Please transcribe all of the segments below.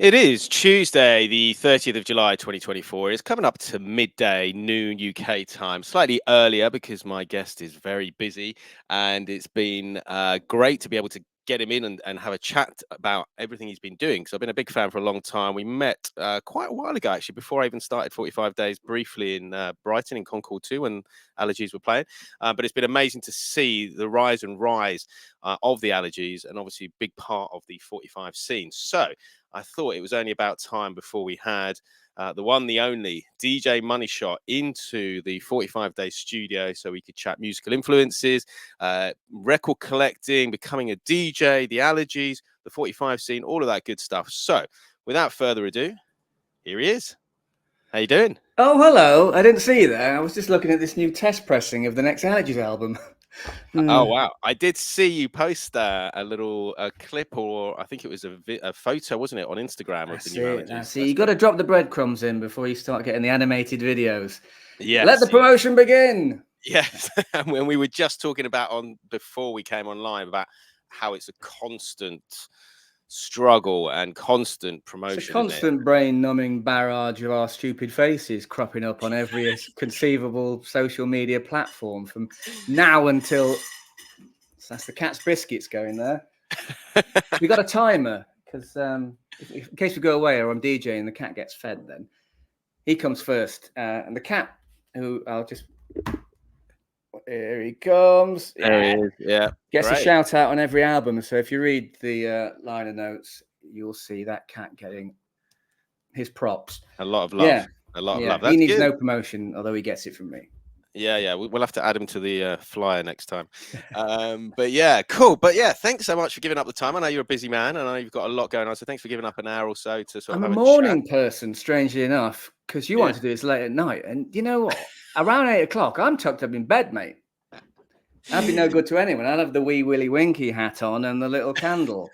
It is Tuesday, the 30th of July, 2024. It's coming up to midday, noon UK time, slightly earlier because my guest is very busy. And it's been great to be able to get him in and have a chat about everything he's been doing. So I've been a big fan for a long time. We met quite a while ago, actually, before I even started 45 Days, briefly in Brighton in Concord 2 when Allergies were playing. But it's been amazing to see the rise and rise of the Allergies, and obviously a big part of the 45 scene. So I thought it was only about time before we had the one, the only DJ Moneyshot into the 45 Day studio so we could chat musical influences, record collecting, becoming a DJ, the Allergies, the 45 scene, all of that good stuff. So without further ado, here he is. How you doing? Oh, hello. I didn't see you there. I was just looking at this new test pressing of the next Allergies album. Oh, wow. I did see you post a little clip, or I think it was a photo, wasn't it, on Instagram of the new Allergies? See, you got to drop the breadcrumbs in before you start getting the animated videos. Yes. Let the promotion begin. Yes. And when we were just talking about before we came online about how it's a constant struggle and constant promotion. It's a constant brain-numbing barrage of our stupid faces cropping up on every conceivable social media platform from now until... That's the cat's biscuits going there. We got a timer because in case we go away or I'm DJing, the cat gets fed. Then he comes first, and the cat, who I'll just... Here he comes. There he is. Yeah. Gets a shout out on every album. So if you read the liner notes, you'll see that cat getting his props. A lot of love. Yeah. A lot of love. That's he needs no promotion, although he gets it from me. Yeah. We'll have to add him to the flyer next time. But yeah, cool. But yeah, thanks so much for giving up the time. I know you're a busy man, and I know you've got a lot going on. So thanks for giving up an hour or so to sort of. I'm a morning person, strangely enough, because you want to do this late at night. And you know what? Around 8 o'clock, I'm tucked up in bed, mate. I'd be no good to anyone. I'd have the wee Willy Winky hat on and the little candle.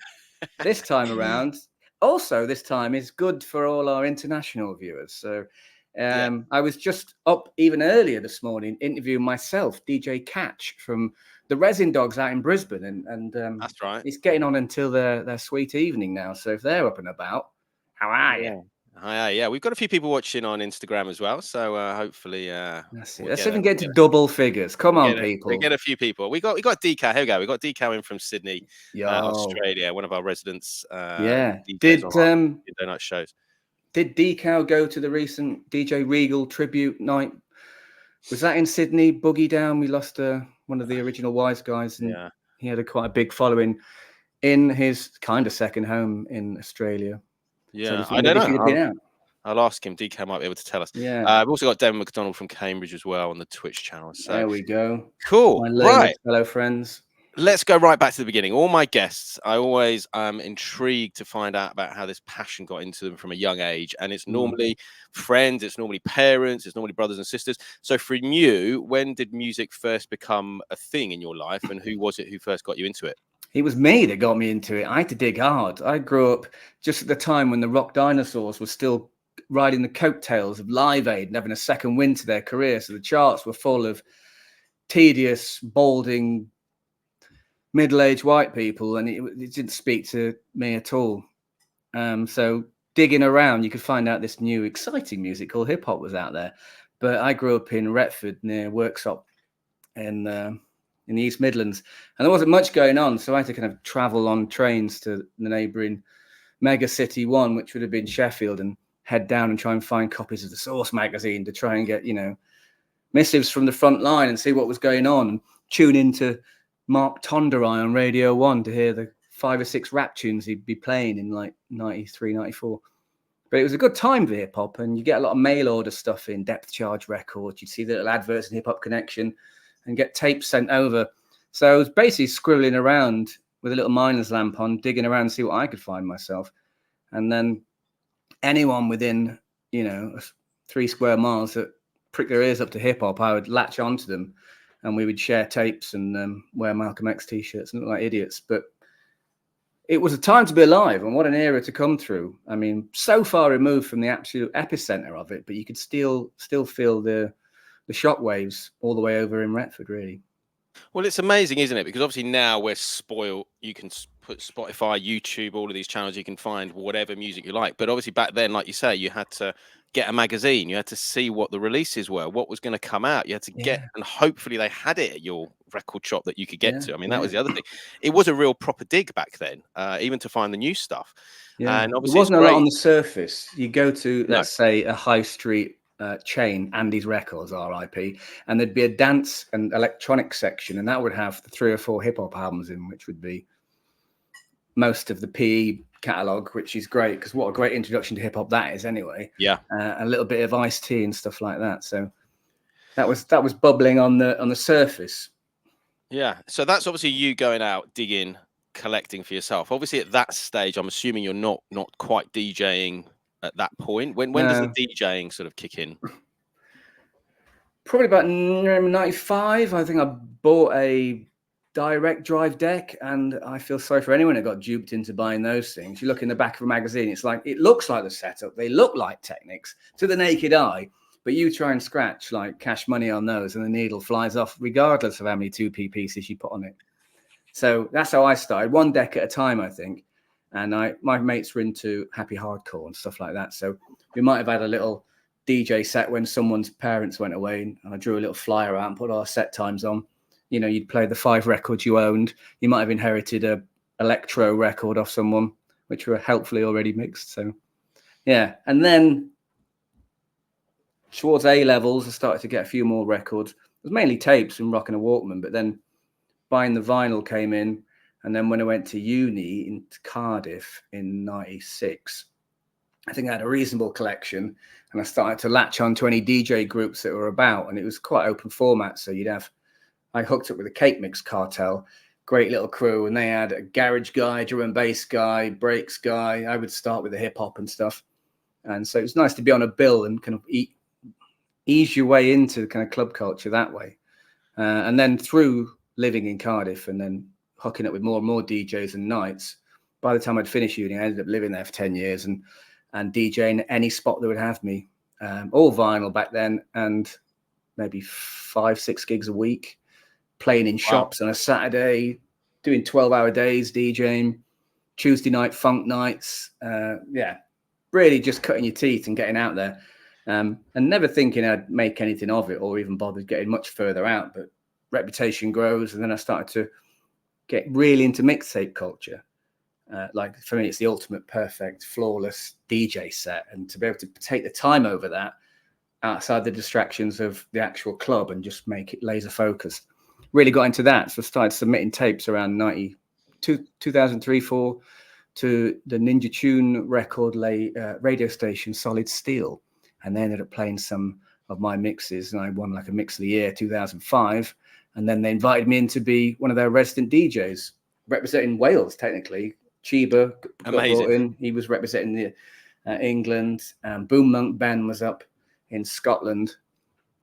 This time around, also this time is good for all our international viewers. So I was just up even earlier this morning interviewing myself, DJ Catch from the Resin Dogs out in Brisbane. And that's right. It's getting on until their sweet evening now. So if they're up and about, how are you? Hi, yeah, we've got a few people watching on Instagram as well, so hopefully let's even get to double figures. Come on, people. We get a few people. We got DK. Here we go. We got DK in from Sydney, Australia, one of our residents. Did donut shows. Did DK go to the recent DJ Regal tribute night? Was that in Sydney? Boogie Down. We lost one of the original Wise Guys, and he had quite a big following in his kind of second home in Australia. Yeah, so I don't know. I'll ask him. DK might be able to tell us. Yeah. I've also got Devin McDonald from Cambridge as well on the Twitch channel. So there we go. Cool. My fellow friends. Let's go right back to the beginning. All my guests, I always am intrigued to find out about how this passion got into them from a young age. And it's normally friends, it's normally parents, it's normally brothers and sisters. So for you, when did music first become a thing in your life, and who was it who first got you into it? It was me that got me into it. I had to dig hard. I grew up just at the time when the rock dinosaurs were still riding the coattails of Live Aid and having a second wind to their career. So the charts were full of tedious, balding, middle-aged white people, and it didn't speak to me at all. So digging around, you could find out this new exciting music called hip-hop was out there. But I grew up in Retford near Worksop in the East Midlands, and there wasn't much going on, so I had to kind of travel on trains to the neighbouring mega city one, which would have been Sheffield, and head down and try and find copies of the Source magazine to try and get, missives from the front line and see what was going on, and tune into Mark Tonderai on Radio 1 to hear the 5 or 6 rap tunes he'd be playing in like 93, 94. But it was a good time for hip-hop, and you get a lot of mail order stuff in Depth Charge Records. You'd see the little adverts in Hip Hop Connection and get tapes sent over. So I was basically scribbling around with a little miner's lamp on, digging around to see what I could find myself. And then anyone within, 3 square miles that prick their ears up to hip hop, I would latch onto them, and we would share tapes and wear Malcolm X t-shirts and look like idiots. But it was a time to be alive, and what an era to come through. I mean, so far removed from the absolute epicenter of it, but you could still feel the shockwaves all the way over in Retford, really. Well, it's amazing, isn't it? Because obviously now we're spoiled. You can put Spotify, YouTube, all of these channels, you can find whatever music you like. But obviously back then, like you say, you had to get a magazine, you had to see what the releases were, what was going to come out. You had to get, and hopefully they had it at your record shop that you could get to. I mean, that was the other thing. It was a real proper dig back then, even to find the new stuff. Yeah, And there obviously wasn't it's a lot great. on the surface. You go to, No. let's say, a high street chain, Andy's Records, RIP, and there'd be a dance and electronic section, and that would have the 3 or 4 hip hop albums in, which would be most of the PE catalog, which is great because what a great introduction to hip hop that is, anyway. Yeah, a little bit of Ice-T and stuff like that. So that was bubbling on the surface. Yeah, so that's obviously you going out digging, collecting for yourself. Obviously, at that stage, I'm assuming you're not quite DJing at that point. When does the DJing sort of kick in? Probably about 95. I think I bought a direct drive deck, and I feel sorry for anyone that got duped into buying those things. You look in the back of a magazine, it's like, it looks like the setup. They look like Technics to the naked eye, but you try and scratch like Cash Money on those and the needle flies off regardless of how many 2p pieces you put on it. So that's how I started, one deck at a time, I think. And my mates were into happy hardcore and stuff like that. So we might have had a little DJ set when someone's parents went away, and I drew a little flyer out and put our set times on. You know, you'd play the 5 records you owned. You might have inherited a electro record off someone, which were helpfully already mixed. So yeah. And then towards A levels, I started to get a few more records. It was mainly tapes and rocking a Walkman, but then buying the vinyl came in. And then when I went to uni in Cardiff in 96, I think I had a reasonable collection, and I started to latch on to any DJ groups that were about, and it was quite open format. So I hooked up with the Cake Mix Cartel, great little crew, and they had a garage guy, drum and bass guy, breaks guy. I would start with the hip hop and stuff. And so it was nice to be on a bill and kind of ease your way into kind of club culture that way. And then through living in Cardiff and then hooking up with more and more DJs and nights, by the time I'd finished uni, I ended up living there for 10 years and DJing any spot that would have me, all vinyl back then, and maybe 5-6 gigs a week, playing in shops on a Saturday, doing 12-hour days, DJing, Tuesday night funk nights. Really just cutting your teeth and getting out there, and never thinking I'd make anything of it or even bothered getting much further out. But reputation grows, and then I started to get really into mixtape culture. Like for me, it's the ultimate, perfect, flawless DJ set, and to be able to take the time over that outside the distractions of the actual club and just make it laser focused. Really got into that. So I started submitting tapes around 2003-4 to the Ninja Tune record radio station Solid Steel, and they ended up playing some of my mixes, and I won like a Mix of the Year 2005. And then they invited me in to be one of their resident DJs, representing Wales technically. Chiba got brought in. He was representing the England. Boom Monk Ben was up in Scotland,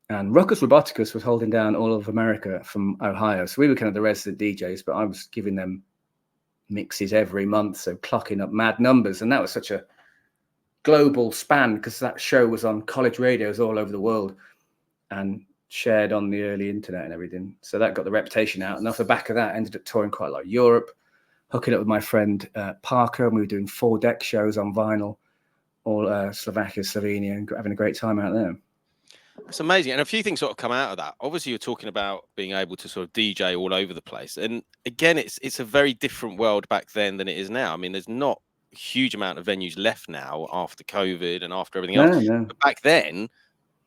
and Ruckus Roboticus was holding down all of America from Ohio. So we were kind of the resident DJs, but I was giving them mixes every month, so clocking up mad numbers. And that was such a global span because that show was on college radios all over the world and shared on the early internet and everything. So that got the reputation out. And off the back of that, I ended up touring quite a lot of Europe, hooking up with my friend Parker, and we were doing 4 deck shows on vinyl, all Slovakia, Slovenia, and having a great time out there. It's amazing. And a few things sort of come out of that. Obviously, you're talking about being able to sort of DJ all over the place. And again, it's a very different world back then than it is now. I mean, there's not a huge amount of venues left now after COVID and after everything else. No. But back then,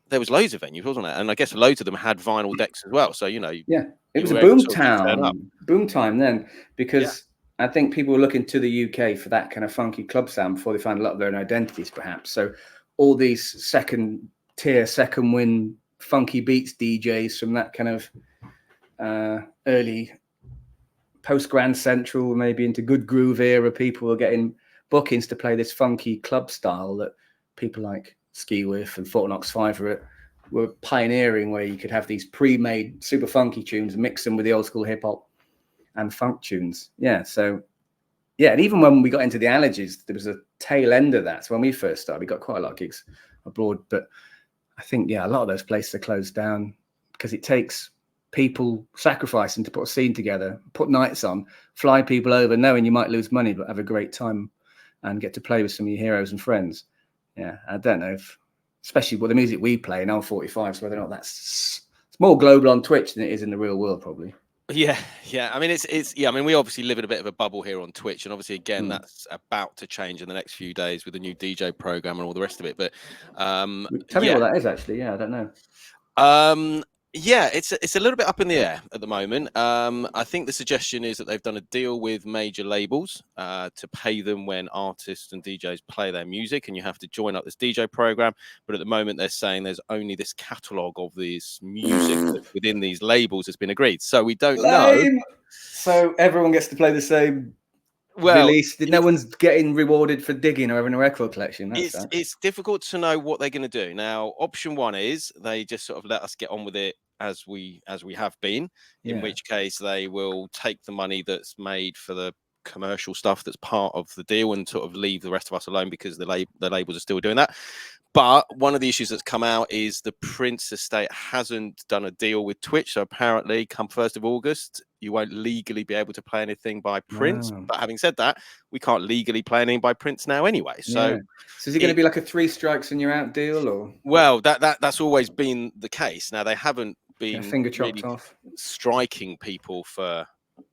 there was loads of venues, wasn't it? And I guess loads of them had vinyl decks as well. So, you know. Yeah, it was a boom time then, because I think people were looking to the UK for that kind of funky club sound before they found a lot of their own identities, perhaps. So all these second tier, second win funky beats DJs from that kind of early post Grand Central, maybe into Good Groove era, people were getting bookings to play this funky club style that people like Ski Whiff and Fort Knox 5 were pioneering, where you could have these pre-made super funky tunes, mix them with the old school hip hop and funk tunes. Yeah, so yeah, and even when we got into the Allergies, there was a tail end of that. So when we first started, we got quite a lot of gigs abroad, but I think a lot of those places are closed down because it takes people sacrificing to put a scene together, put nights on, fly people over, knowing you might lose money, but have a great time and get to play with some of your heroes and friends. Yeah, I don't know if, especially with the music we play in L45, so whether or not it's more global on Twitch than it is in the real world, probably. Yeah. I mean, it's yeah. I mean, we obviously live in a bit of a bubble here on Twitch, and obviously, again, that's about to change in the next few days with the new DJ program and all the rest of it. But tell me what that is, actually. Yeah, I don't know. Yeah, it's a little bit up in the air at the moment. I think the suggestion is that they've done a deal with major labels to pay them when artists and DJs play their music, and you have to join up this DJ program. But at the moment, they're saying there's only this catalogue of this music within these labels has been agreed. So we don't know. So everyone gets to play the same. Release. No one's getting rewarded for digging or having a record collection. It's difficult to know what they're going to do. Now, option one is they just sort of let us get on with it as we have been, in which case they will take the money that's made for the commercial stuff that's part of the deal and sort of leave the rest of us alone because the labels are still doing that. But one of the issues that's come out is the Prince estate hasn't done a deal with Twitch. So apparently come 1st of August, you won't legally be able to play anything by Prince. But having said that, we can't legally play anything by Prince now anyway. So is it going to be like a 3 strikes and you're out deal? Or well, that's always been the case. Now, they haven't been finger chopped really off striking people for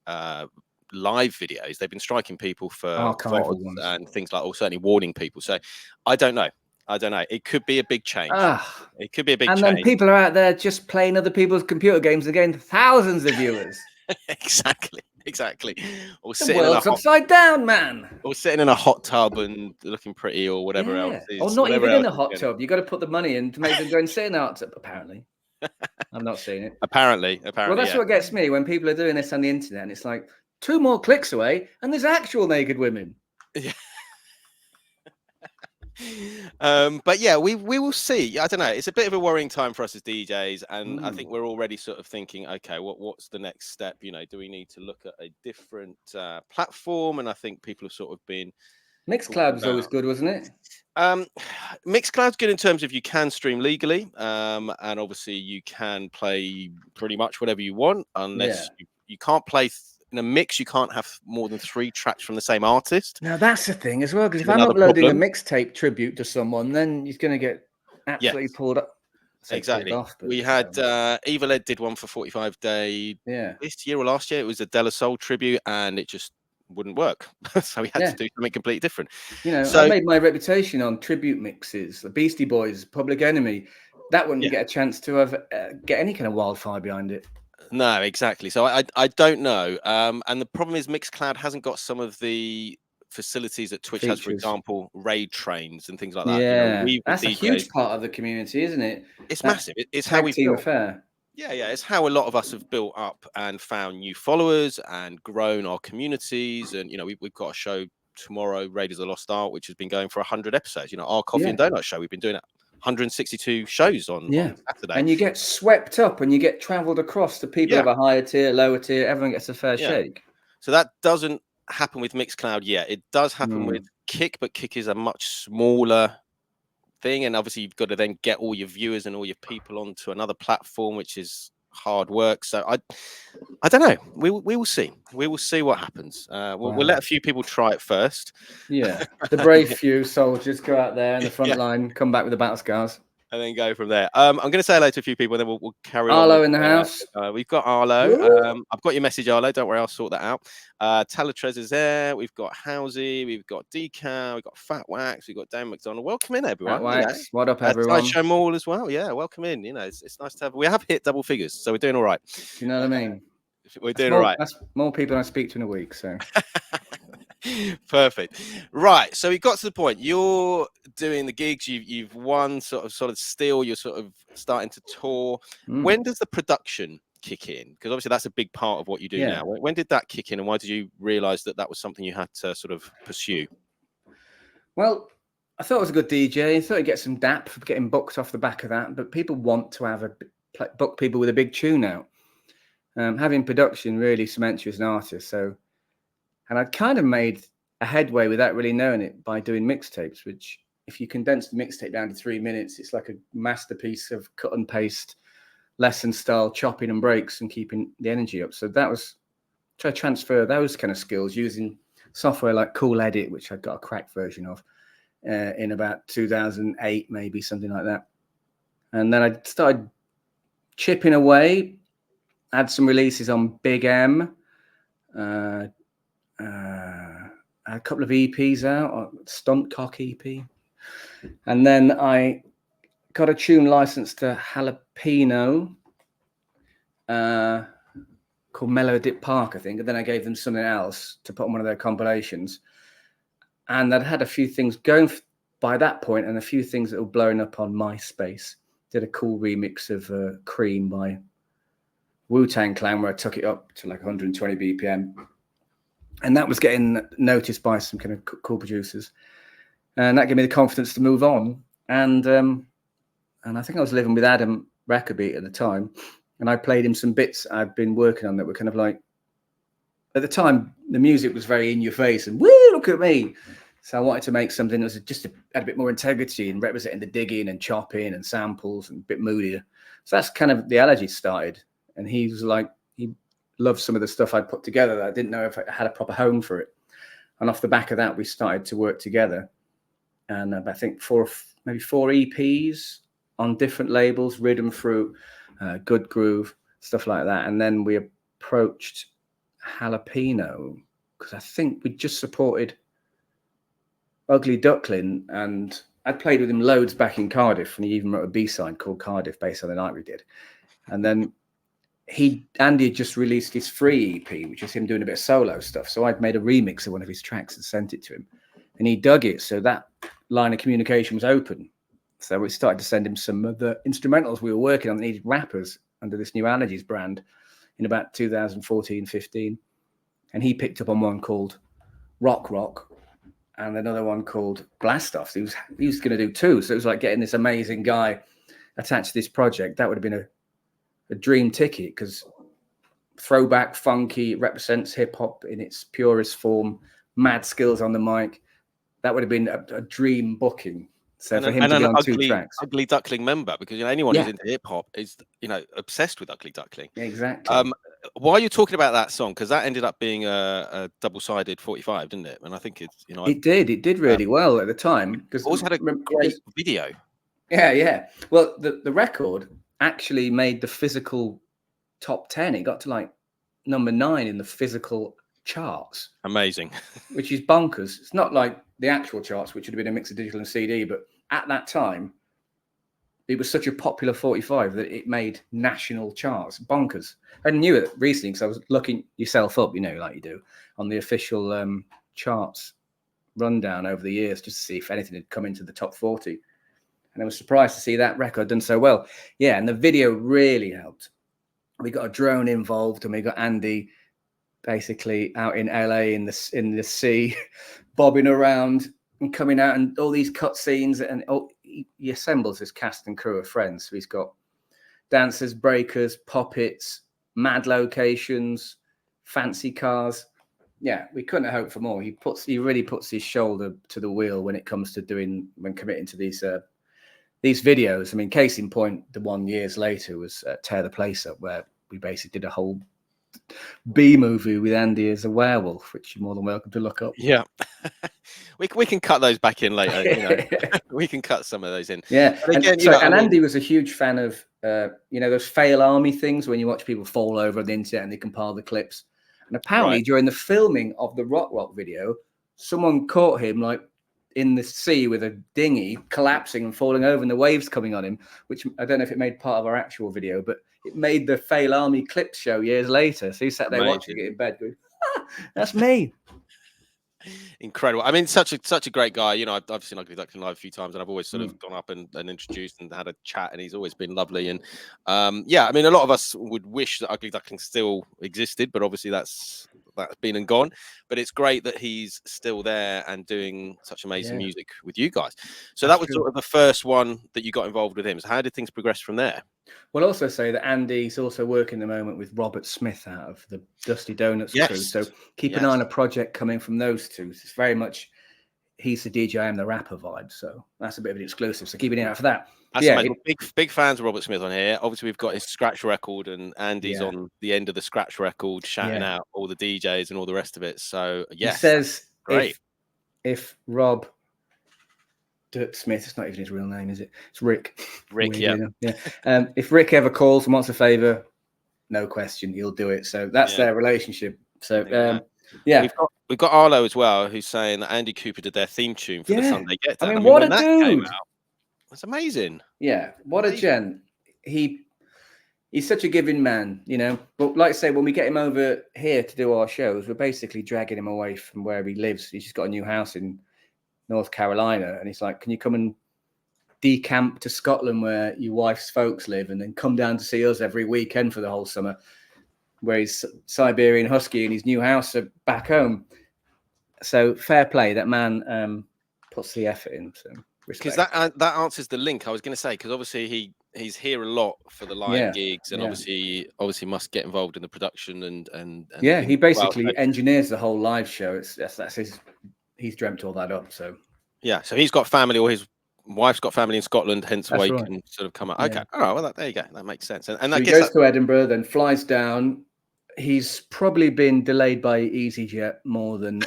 live videos. They've been striking people for archival ones and things like, or certainly warning people. So I don't know. It could be a big change. It could be a big change. And then people are out there just playing other people's computer games and getting thousands of viewers. Exactly. Or the world's upside down, man. Or sitting in a hot tub and looking pretty or whatever else. Or not even in a hot tub. You got to put the money in to make them go and sit in a hot tub, apparently. I've not seen it. Apparently. Well, that's what gets me when people are doing this on the internet. And it's like 2 more clicks away and there's actual naked women. Yeah. But yeah, we will see. I don't know. It's a bit of a worrying time for us as DJs, and I think we're already sort of thinking, okay, what's the next step? You know, do we need to look at a different platform? And I think people have sort of been. Mixcloud was always good, wasn't it? Mixcloud's good in terms of you can stream legally, and obviously you can play pretty much whatever you want, unless you can't play. In a mix, you can't have more than 3 tracks from the same artist. Now that's the thing as well, because if I'm uploading a mixtape tribute to someone, then he's going to get absolutely pulled up. Exactly. We had Evil Ed did one for 45 Day this year or last year. It was a De La Soul tribute, and it just wouldn't work. So we had to do something completely different. You know, I made my reputation on tribute mixes. The Beastie Boys, Public Enemy, that wouldn't get a chance to have get any kind of wildfire behind it. No, exactly. So I don't know. And the problem is Mixcloud hasn't got some of the facilities that Twitch has, for example, raid trains and things like that. Yeah, you know, that's a huge part of the community, isn't it? It's massive. It's how we built. Yeah, it's how a lot of us have built up and found new followers and grown our communities. And you know, we've got a show tomorrow, Raiders of the Lost Art, which has been going for 100 episodes. You know, our Coffee and Donut show, we've been doing it. 162 shows on Saturday. And you get swept up and you get traveled across to people of a higher tier, lower tier. Everyone gets a fair shake. So that doesn't happen with Mixcloud yet. It does happen with Kick, but Kick is a much smaller thing. And obviously you've got to then get all your viewers and all your people onto another platform, which is hard work. So I don't know. We will see. We will see what happens. We'll let a few people try it first. Yeah, the brave few soldiers go out there in the front line, come back with the battle scars, and then go from there. I'm going to say hello to a few people, and then we'll carry on. Arlo in the house. We've got Arlo. I've got your message, Arlo. Don't worry, I'll sort that out. Talatrez is there. We've got Housey. We've got Decal. We've got Fat Wax. We've got Dan McDonald. Welcome in, everyone. Fat Wax. What up, everyone? Sideshow Mall as well. Yeah, welcome in. You know, it's nice to have. We have hit double figures, so we're doing all right. You know what I mean? We're doing all right. That's more people than I speak to in a week. So. Perfect. Right. So we got to the point. You're doing the gigs. You've won sort of still. You're sort of starting to tour. When does the production kick in? Because obviously that's a big part of what you do now. When did that kick in, and why did you realize that was something you had to sort of pursue? Well, I thought it was a good DJ. I thought I'd get some dap for getting booked off the back of that. But people want to have book people with a big tune out. Having production really cements you as an artist. And I'd kind of made a headway without really knowing it by doing mixtapes, which if you condense the mixtape down to 3 minutes, it's like a masterpiece of cut and paste lesson style chopping and breaks and keeping the energy up. So that was try to transfer those kind of skills using software like Cool Edit, which I got a cracked version of in about 2008, maybe something like that. And then I started chipping away, had some releases on Big M, had a couple of EPs out, Stunt Cock EP. And then I got a tune licensed to Jalapeno called Melodip Park, I think. And then I gave them something else to put on one of their compilations. And I'd had a few things going by that point and a few things that were blowing up on MySpace. Did a cool remix of Cream by Wu-Tang Clan where I took it up to like 120 BPM. And that was getting noticed by some kind of cool producers. And that gave me the confidence to move on. And I think I was living with Adam Rackabeat at the time. And I played him some bits I'd been working on that were kind of like, at the time, the music was very in your face and, woo, look at me. So I wanted to make something that was just had a bit more integrity and representing the digging and chopping and samples and a bit moodier. So that's kind of the Allergies started. And he was like, he loved some of the stuff I'd put together that I didn't know if I had a proper home for it. And off the back of that, we started to work together. And I think maybe four EPs on different labels, Rhythm Fruit, Good Groove, stuff like that. And then we approached Jalapeno because I think we just supported Ugly Duckling, and I'd played with him loads back in Cardiff, and he even wrote a B-side called Cardiff based on the night we did. And then Andy had just released his free EP, which was him doing a bit of solo stuff. So I'd made a remix of one of his tracks and sent it to him, and he dug it. So that line of communication was open. So we started to send him some of the instrumentals we were working on that needed rappers under this new Allergies brand in about 2014, 15. And he picked up on one called Rock Rock and another one called Blast Off. He was going to do two. So it was like getting this amazing guy attached to this project. That would have been a dream ticket because throwback, funky, represents hip hop in its purest form, mad skills on the mic. That would have been a dream booking. So for him to be on two tracks. Ugly Duckling member, because anyone who's into hip hop is obsessed with Ugly Duckling. Exactly. While you're talking about that song, because that ended up being a double-sided 45, didn't it? And I think it's it did really well at the time because also had a great video. Yeah. Well, the record actually made the physical top 10. It got to like number 9 in the physical charts. Amazing. Which is bonkers. It's not like the actual charts, which would have been a mix of digital and CD, but at that time, it was such a popular 45 that it made national charts. Bonkers. I knew it recently because I was looking yourself up, like you do, on the official charts rundown over the years just to see if anything had come into the top 40. And I was surprised to see that record done so well. Yeah, and the video really helped. We got a drone involved and we got Andy basically out in LA in the sea, bobbing around and coming out and all these cut scenes. And he assembles his cast and crew of friends. So he's got dancers, breakers, puppets, mad locations, fancy cars. Yeah, we couldn't have hoped for more. He really puts his shoulder to the wheel when it comes to committing to these videos. I mean, case in point, the one years later was Tear the Place Up, where we basically did a whole B movie with Andy as a werewolf, which you're more than welcome to look up. Yeah. we can cut those back in later. We can cut some of those in. Yeah. But again, Andy was a huge fan of those fail army things when you watch people fall over on the internet and they compile the clips. And apparently during the filming of the Rock video, someone caught him like in the sea with a dinghy collapsing and falling over and the waves coming on him, which I don't know if it made part of our actual video, but it made the Fail Army clips show years later. So he sat there watching it in bed going, that's me. Incredible. I mean, such a great guy. I've seen Ugly Duckling live a few times and I've always sort of gone up and introduced and had a chat, and he's always been lovely. And I mean, a lot of us would wish that Ugly Duckling still existed, but obviously that's been and gone. But it's great that he's still there and doing such amazing music with you guys. So that was sort of the first one that you got involved with him. So how did things progress from there? We'll also say that Andy's also working at the moment with Robert Smith out of the Dusty Donuts crew. So keep an eye on a project coming from those two. It's very much he's the DJ, I'm the rapper vibe. So that's a bit of an exclusive. So keep an eye out for that. That's amazing. Big fans of Robert Smith on here. Obviously, we've got his scratch record, and Andy's on the end of the scratch record, shouting out all the DJs and all the rest of it. So yes, he says great. If Rob Dirt Smith, it's not even his real name, is it? It's Rick. Rick, yeah. If Rick ever calls and wants a favor, no question, he'll do it. So that's their relationship. So we've got Arlo as well, who's saying that Andy Cooper did their theme tune for the Sunday Get Down. I mean, what a dude! Came out, that's amazing. Yeah, what a gent. He's such a giving man, you know. But like I say, when we get him over here to do our shows, we're basically dragging him away from where he lives. He's just got a new house in North Carolina, and he's like, "Can you come and decamp to Scotland where your wife's folks live, and then come down to see us every weekend for the whole summer?" Where he's Siberian Husky in his new house back home. So fair play, that man puts the effort in. So because that answers the link I was going to say, because obviously he's here a lot for the live gigs, and obviously must get involved in the production and he basically engineers the whole live show. He's dreamt all that up. So so he's got family, or his wife's got family in Scotland, hence why he can sort of come out. Okay, all right, well there you go, that makes sense. And so he goes to Edinburgh, then flies down. He's probably been delayed by EasyJet more than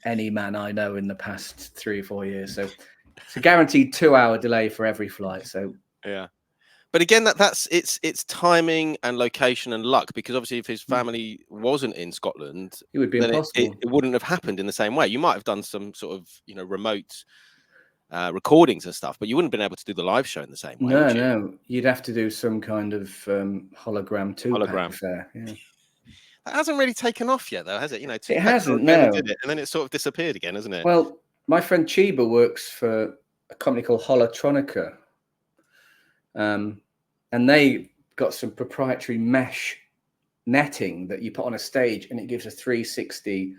any man I know in the past 3 or 4 years. So it's a guaranteed 2-hour delay for every flight. So but again, that's it's timing and location and luck, because obviously if his family wasn't in Scotland, it would be impossible. It wouldn't have happened in the same way. You might have done some sort of remote recordings and stuff, but you wouldn't have been able to do the live show in the same way. No, you'd have to do some kind of hologram affair. Yeah. That hasn't really taken off yet, though, has it? It hasn't. No, did it, and then it sort of disappeared again, hasn't it? Well, my friend Chiba works for a company called Holotronica, and they got some proprietary mesh netting that you put on a stage, and it gives a 360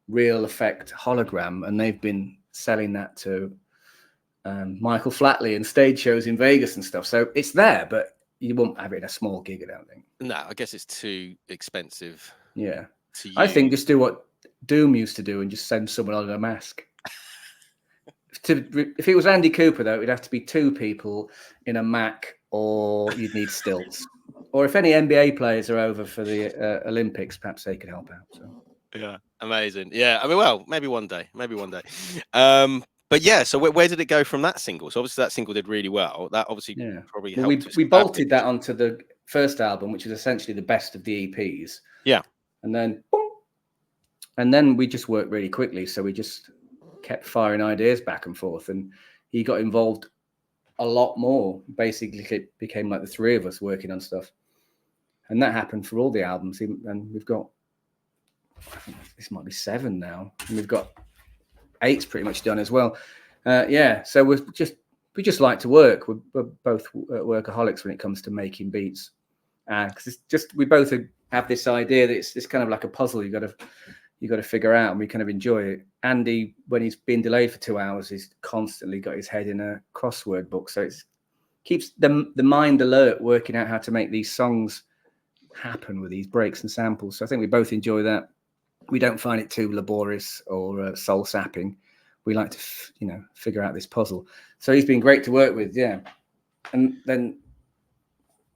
real effect hologram, and they've been selling that to Michael Flatley and stage shows in Vegas and stuff. So it's there, but you won't have it in a small gig, I don't think. No, I guess it's too expensive. Yeah. I think just do what Doom used to do and just send someone on a mask. If it was Andy Cooper, though, it'd have to be 2 people in a Mac, or you'd need stills. Or if any NBA players are over for the Olympics, perhaps they could help out. So. Yeah, amazing. Yeah, I mean, well, maybe one day. But yeah, so where did it go from that single? So obviously that single did really well. That obviously probably helped. We bolted that onto the first album, which is essentially the best of the EPs. Yeah. And then, boom, and then we just worked really quickly. So we just kept firing ideas back and forth, and he got involved a lot more. Basically, it became like the 3 of us working on stuff. And that happened for all the albums. And we've got, I think this might be 7 now. And we've got 8's pretty much done as well. So we just like to work. We're both workaholics when it comes to making beats. Because it's just, we both have this idea that it's kind of like a puzzle you got to figure out, and we kind of enjoy it. Andy, when he's been delayed for 2 hours, he's constantly got his head in a crossword book. So it keeps the mind alert, working out how to make these songs happen with these breaks and samples. So I think we both enjoy that. We don't find it too laborious or soul sapping. We like to, figure out this puzzle. So he's been great to work with, And then,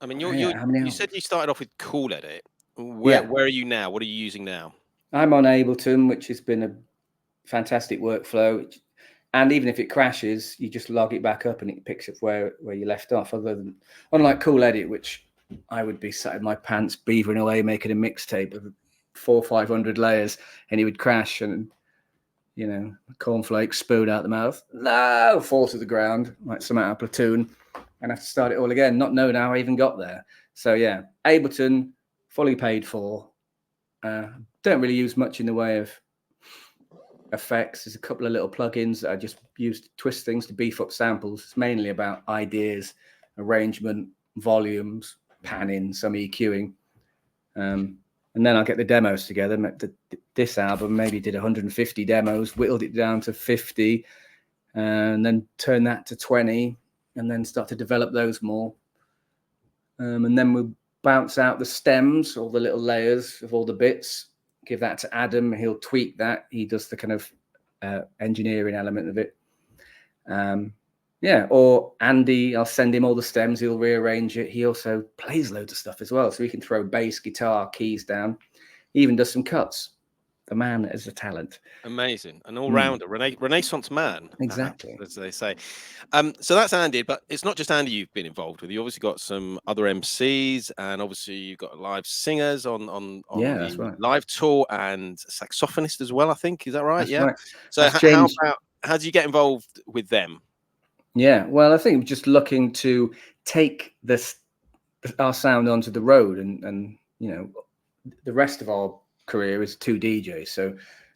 I mean, you said you started off with Cool Edit. Where are you now? What are you using now? I'm on Ableton, which has been a fantastic workflow. And even if it crashes, you just log it back up and it picks up where you left off. Unlike Cool Edit, which I would be sat in my pants beavering away making a mixtape of 400 or 500 layers, and he would crash and cornflakes spewed out the mouth, fall to the ground like some out of Platoon, and have to start it all again, not knowing how I even got there. So Ableton, fully paid for. Don't really use much in the way of effects. There's a couple of little plugins that I just use to twist things to beef up samples. It's mainly about ideas, arrangement, volumes, panning, some EQing. And then I'll get the demos together. This album maybe did 150 demos, whittled it down to 50, and then turn that to 20, and then start to develop those more. And then we'll bounce out the stems, all the little layers of all the bits, give that to Adam. He'll tweak that. He does the kind of engineering element of it. Yeah, or Andy, I'll send him all the stems, he'll rearrange it. He also plays loads of stuff as well, so he can throw bass, guitar, keys down. He even does some cuts. The man is a talent. Amazing, an all-rounder, Renaissance man, exactly, as they say. So that's Andy, but it's not just Andy you've been involved with. You obviously got some other MCs, and obviously you've got live singers on that's the right. live tour, and saxophonist as well, I think. Is that right? That's right. So how do you get involved with them? Yeah, well, I think just looking to take our sound onto the road, and you know, the rest of our career is 2 DJs. So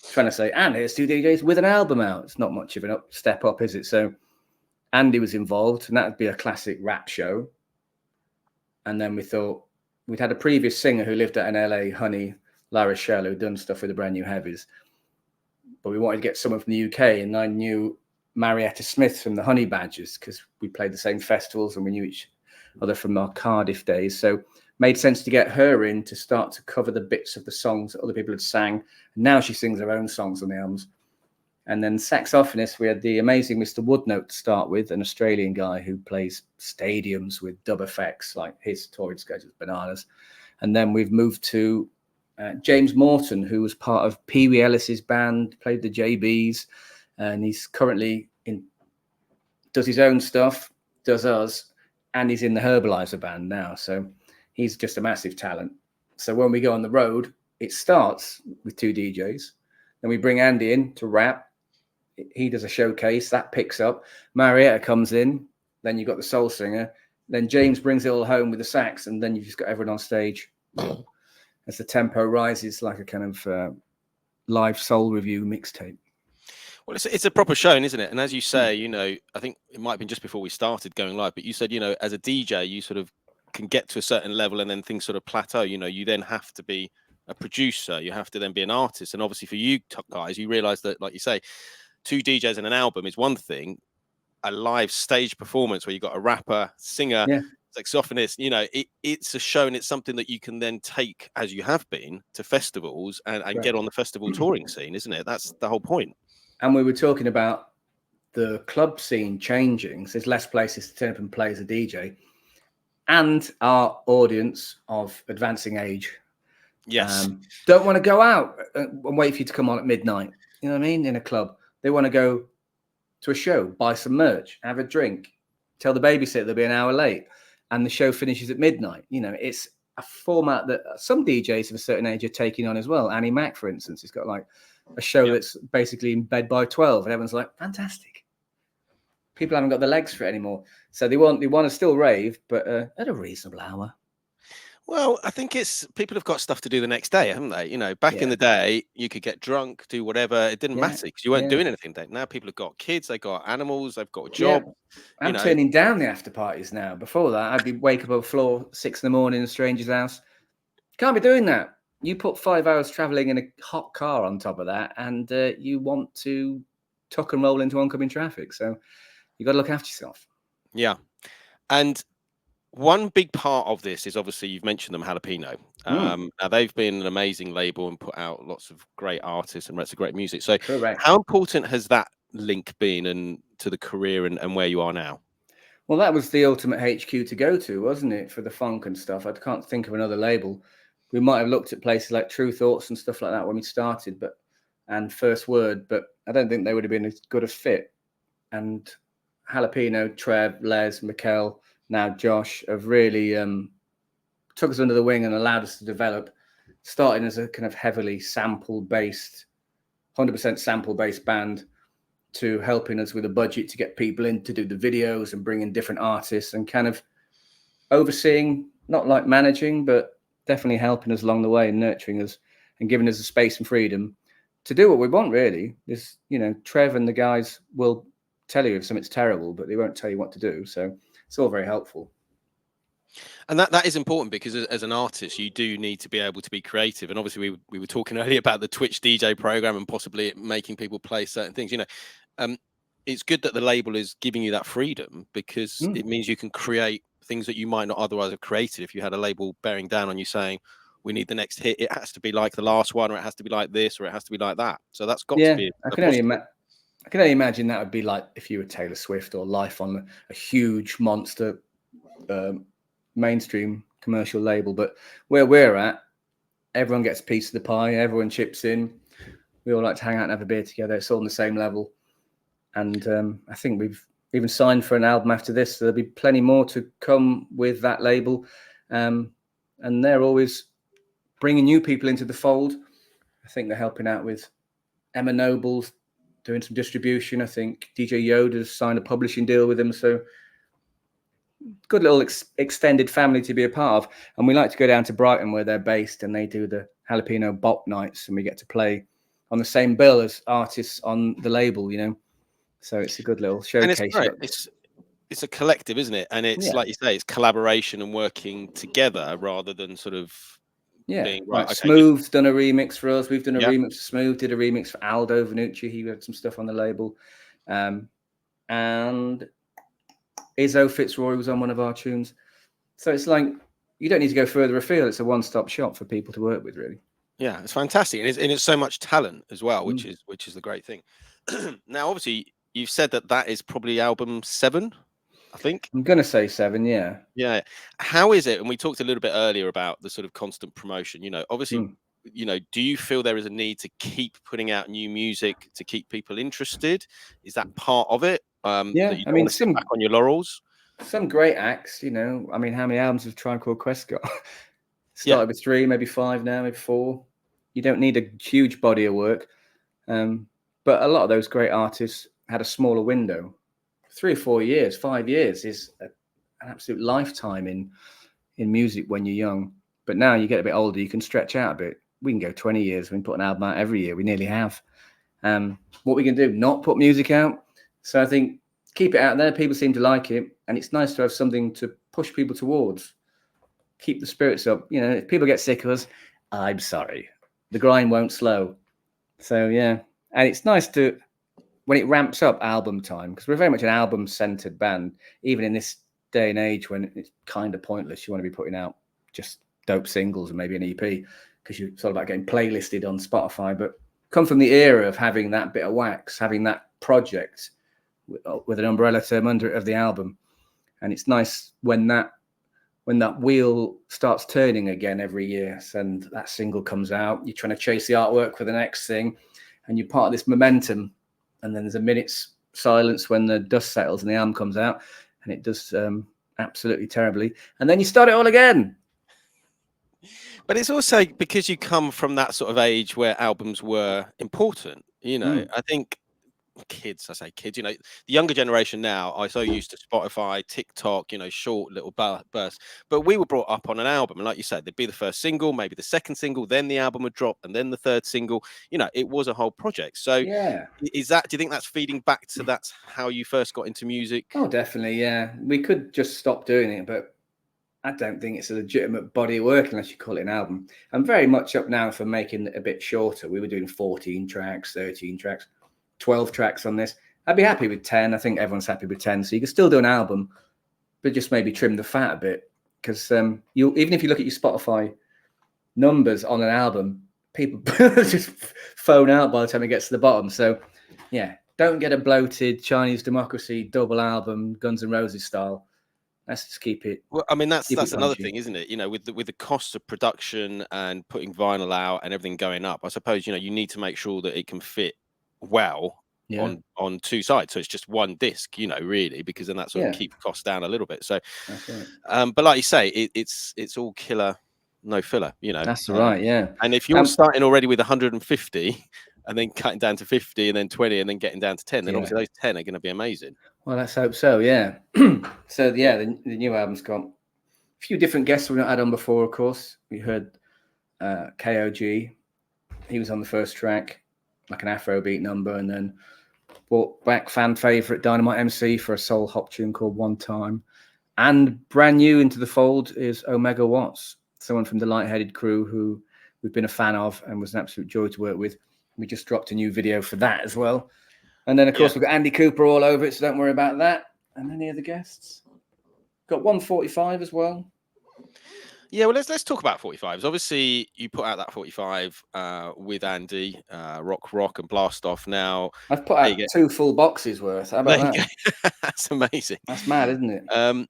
trying to say, and here's 2 DJs with an album out, it's not much of a step up, is it? So Andy was involved, and that would be a classic rap show. And then we thought, we'd had a previous singer who lived out in LA, Honey La Rochelle, who'd done stuff with the Brand New Heavies, but we wanted to get someone from the UK, and I knew Marietta Smith from the Honey Badgers because we played the same festivals and we knew each other from our Cardiff days. So made sense to get her in to start to cover the bits of the songs that other people had sang. And now she sings her own songs on the albums. And then saxophonist, we had the amazing Mr. Woodnote to start with, an Australian guy who plays stadiums with dub effects, like his touring schedule is bananas. And then we've moved to James Morton, who was part of Pee Wee Ellis's band, played the JBs, and he's currently does his own stuff, does us, and he's in the Herbalizer band now. So he's just a massive talent. So when we go on the road, it starts with 2 DJs. Then we bring Andy in to rap. He does a showcase, that picks up. Marietta comes in. Then you've got the soul singer. Then James brings it all home with the sax, and then you've just got everyone on stage. As the tempo rises, like a kind of live soul review mixtape. Well, it's a proper show, isn't it? And as you say, you know, I think it might have been just before we started going live, but you said, you know, as a DJ, you sort of can get to a certain level and then things sort of plateau. You know, you then have to be a producer, you have to then be an artist. And obviously for you guys, you realize that, like you say, 2 DJs and an album is one thing. A live stage performance where you've got a rapper, singer, saxophonist, you know, it's a show, and it's something that you can then take, as you have been, to festivals and get on the festival touring scene, isn't it? That's the whole point. And we were talking about the club scene changing. So there's less places to turn up and play as a DJ. And our audience of advancing age don't want to go out and wait for you to come on at midnight. You know what I mean? In a club. They want to go to a show, buy some merch, have a drink, tell the babysitter they'll be an hour late, and the show finishes at midnight. You know, it's a format that some DJs of a certain age are taking on as well. Annie Mac, for instance, has got like a show that's basically in bed by 12, and everyone's like, fantastic. People haven't got the legs for it anymore, so they want to still rave, but at a reasonable hour. Well, I think it's people have got stuff to do the next day, haven't they? You know, back in the day, you could get drunk, do whatever. It didn't matter because you weren't doing anything. Now people have got kids, they've got animals, they've got a job. I'm turning down the after parties now. Before that, I'd be wake up on the floor 6 a.m, in a stranger's house. Can't be doing that. You put 5 hours traveling in a hot car on top of that, and you want to tuck and roll into oncoming traffic. So you got to look after yourself. Yeah. And one big part of this is obviously you've mentioned them, Jalapeno. Now they've been an amazing label and put out lots of great artists and lots of great music. So how important has that link been and to the career and where you are now? Well, that was the ultimate HQ to go to, wasn't it, for the funk and stuff? I can't think of another label. We might have looked at places like True Thoughts and stuff like that when we started, and First Word, but I don't think they would have been as good a fit. And Jalapeno, Trev, Les, Mikkel, now Josh have really took us under the wing and allowed us to develop, starting as a kind of heavily sample-based, 100% sample-based band, to helping us with a budget to get people in to do the videos and bring in different artists and kind of overseeing, not like managing, but definitely helping us along the way and nurturing us and giving us the space and freedom to do what we want, really. This, you know, Trev and the guys will tell you if something's terrible, but they won't tell you what to do. So it's all very helpful. And that is important because as an artist, you do need to be able to be creative. And obviously we were talking earlier about the Twitch DJ program and possibly making people play certain things. You know, it's good that the label is giving you that freedom because it means you can create things that you might not otherwise have created. If you had a label bearing down on you saying, we need the next hit, it has to be like the last one, or it has to be like this, or it has to be like that. So that's got to be I can only imagine that would be like if you were Taylor Swift or Life on a huge monster mainstream commercial label. But where we're at, everyone gets a piece of the pie. Everyone chips in. We all like to hang out and have a beer together. It's all on the same level. And I think we've even signed for an album after this. So there'll be plenty more to come with that label. And they're always bringing new people into the fold. I think they're helping out with Emma Noble's doing some distribution. I think DJ Yoda's signed a publishing deal with them. So good little extended family to be a part of. And we like to go down to Brighton where they're based, and they do the Jalapeno Bop Nights, and we get to play on the same bill as artists on the label, you know. So it's a good little showcase. And it's great. It's a collective, isn't it? And it's like you say, it's collaboration and working together rather than sort of being right. Like Smooth's done a remix for us. We've done a remix for Smooth. Did a remix for Aldo Vanucci. He had some stuff on the label, and Izzo Fitzroy was on one of our tunes. So it's like you don't need to go further afield. It's a one-stop shop for people to work with, really. Yeah, it's fantastic, and it's so much talent as well, which is the great thing. Now, obviously, you've said that is probably album 7, I think. I'm gonna say 7, yeah. Yeah. How is it? And we talked a little bit earlier about the sort of constant promotion. You know, obviously, you know, do you feel there is a need to keep putting out new music to keep people interested? Is that part of it? Yeah, that you don't want to sit back on your laurels. Some great acts, you know. I mean, how many albums have Tribe Called Quest got? Started with 3, maybe 5 now, maybe 4. You don't need a huge body of work. But a lot of those great artists had a smaller window. 3 or 4 years, 5 years is an absolute lifetime in music when you're young. But now you get a bit older, you can stretch out a bit. We can go 20 years. We can put an album out every year. We nearly have. What we can do, not put music out. So I think keep it out there. People seem to like it. And it's nice to have something to push people towards. Keep the spirits up. You know, if people get sick of us, I'm sorry. The grind won't slow. So, yeah. And it's nice to, when it ramps up album time, because we're very much an album-centered band, even in this day and age when it's kind of pointless. You want to be putting out just dope singles and maybe an EP because you're sort of about getting playlisted on Spotify. But come from the era of having that bit of wax, having that project with an umbrella term under it of the album. And it's nice when that wheel starts turning again every year and that single comes out, you're trying to chase the artwork for the next thing and you're part of this momentum. And then there's a minute's silence when the dust settles and the album comes out and it does absolutely terribly. And then you start it all again. But it's also because you come from that sort of age where albums were important. You know, I think kids, you know, the younger generation now are so used to Spotify, TikTok, you know, short little bursts. But we were brought up on an album. And like you said, there'd be the first single, maybe the second single, then the album would drop, and then the third single. You know, it was a whole project. So yeah, do you think that's feeding back to that's how you first got into music? Oh, definitely. Yeah. We could just stop doing it, but I don't think it's a legitimate body of work unless you call it an album. I'm very much up now for making it a bit shorter. We were doing 14 tracks, 13 tracks, 12 tracks on this. I'd be happy with 10. I think everyone's happy with 10. So you can still do an album, but just maybe trim the fat a bit. Because even if you look at your Spotify numbers on an album, people just phone out by the time it gets to the bottom. So yeah, don't get a bloated Chinese Democracy double album, Guns N' Roses style. Let's just keep it. Well, I mean, that's another thing, isn't it? You know, with the cost of production and putting vinyl out and everything going up, I suppose, you know, you need to make sure that it can fit well on 2 sides. So it's just one disc, you know, really, because then that sort of keeps costs down a little bit. So, that's right. But like you say, it's all killer, no filler, you know. That's right, yeah. And if you're starting already with 150 and then cutting down to 50 and then 20 and then getting down to 10, then obviously those 10 are going to be amazing. Well, let's hope so, yeah. So, yeah, the new album's got a few different guests we've not had on before, of course. We heard KOG. He was on the first track, like an Afrobeat number, and then brought back fan favourite Dynamite MC for a soul hop tune called One Time. And brand new into the fold is Omega Watts, someone from the Lightheaded crew who we've been a fan of and was an absolute joy to work with. We just dropped a new video for that as well. And then, of course, we've got Andy Cooper all over it, so don't worry about that. And any other guests? Got 145 as well. Yeah, well, let's talk about 45s. Obviously, you put out that 45 with Andy, Rock and Blast Off. Now, I've put there you out go. 2 full boxes worth. How There about you that? go. That's amazing. That's mad, isn't it?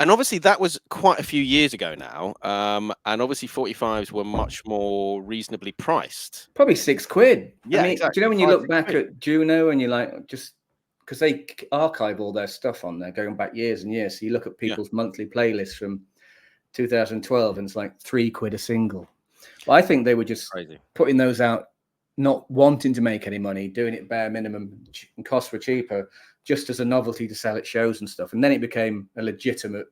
And obviously, that was quite a few years ago now. And obviously, 45s were much more reasonably priced. Probably £6. I Yeah, mean, do you exactly. know when you Five, look six back quid. at Juno and you're like, just because they archive all their stuff on there going back years and years. So you look at Yeah, people's monthly playlists from 2012 and it's like £3 a single. Well, I think they were just crazy. putting those out, not wanting to make any money, doing it bare minimum and costs were cheaper, just as a novelty to sell at shows and stuff. And then it became a legitimate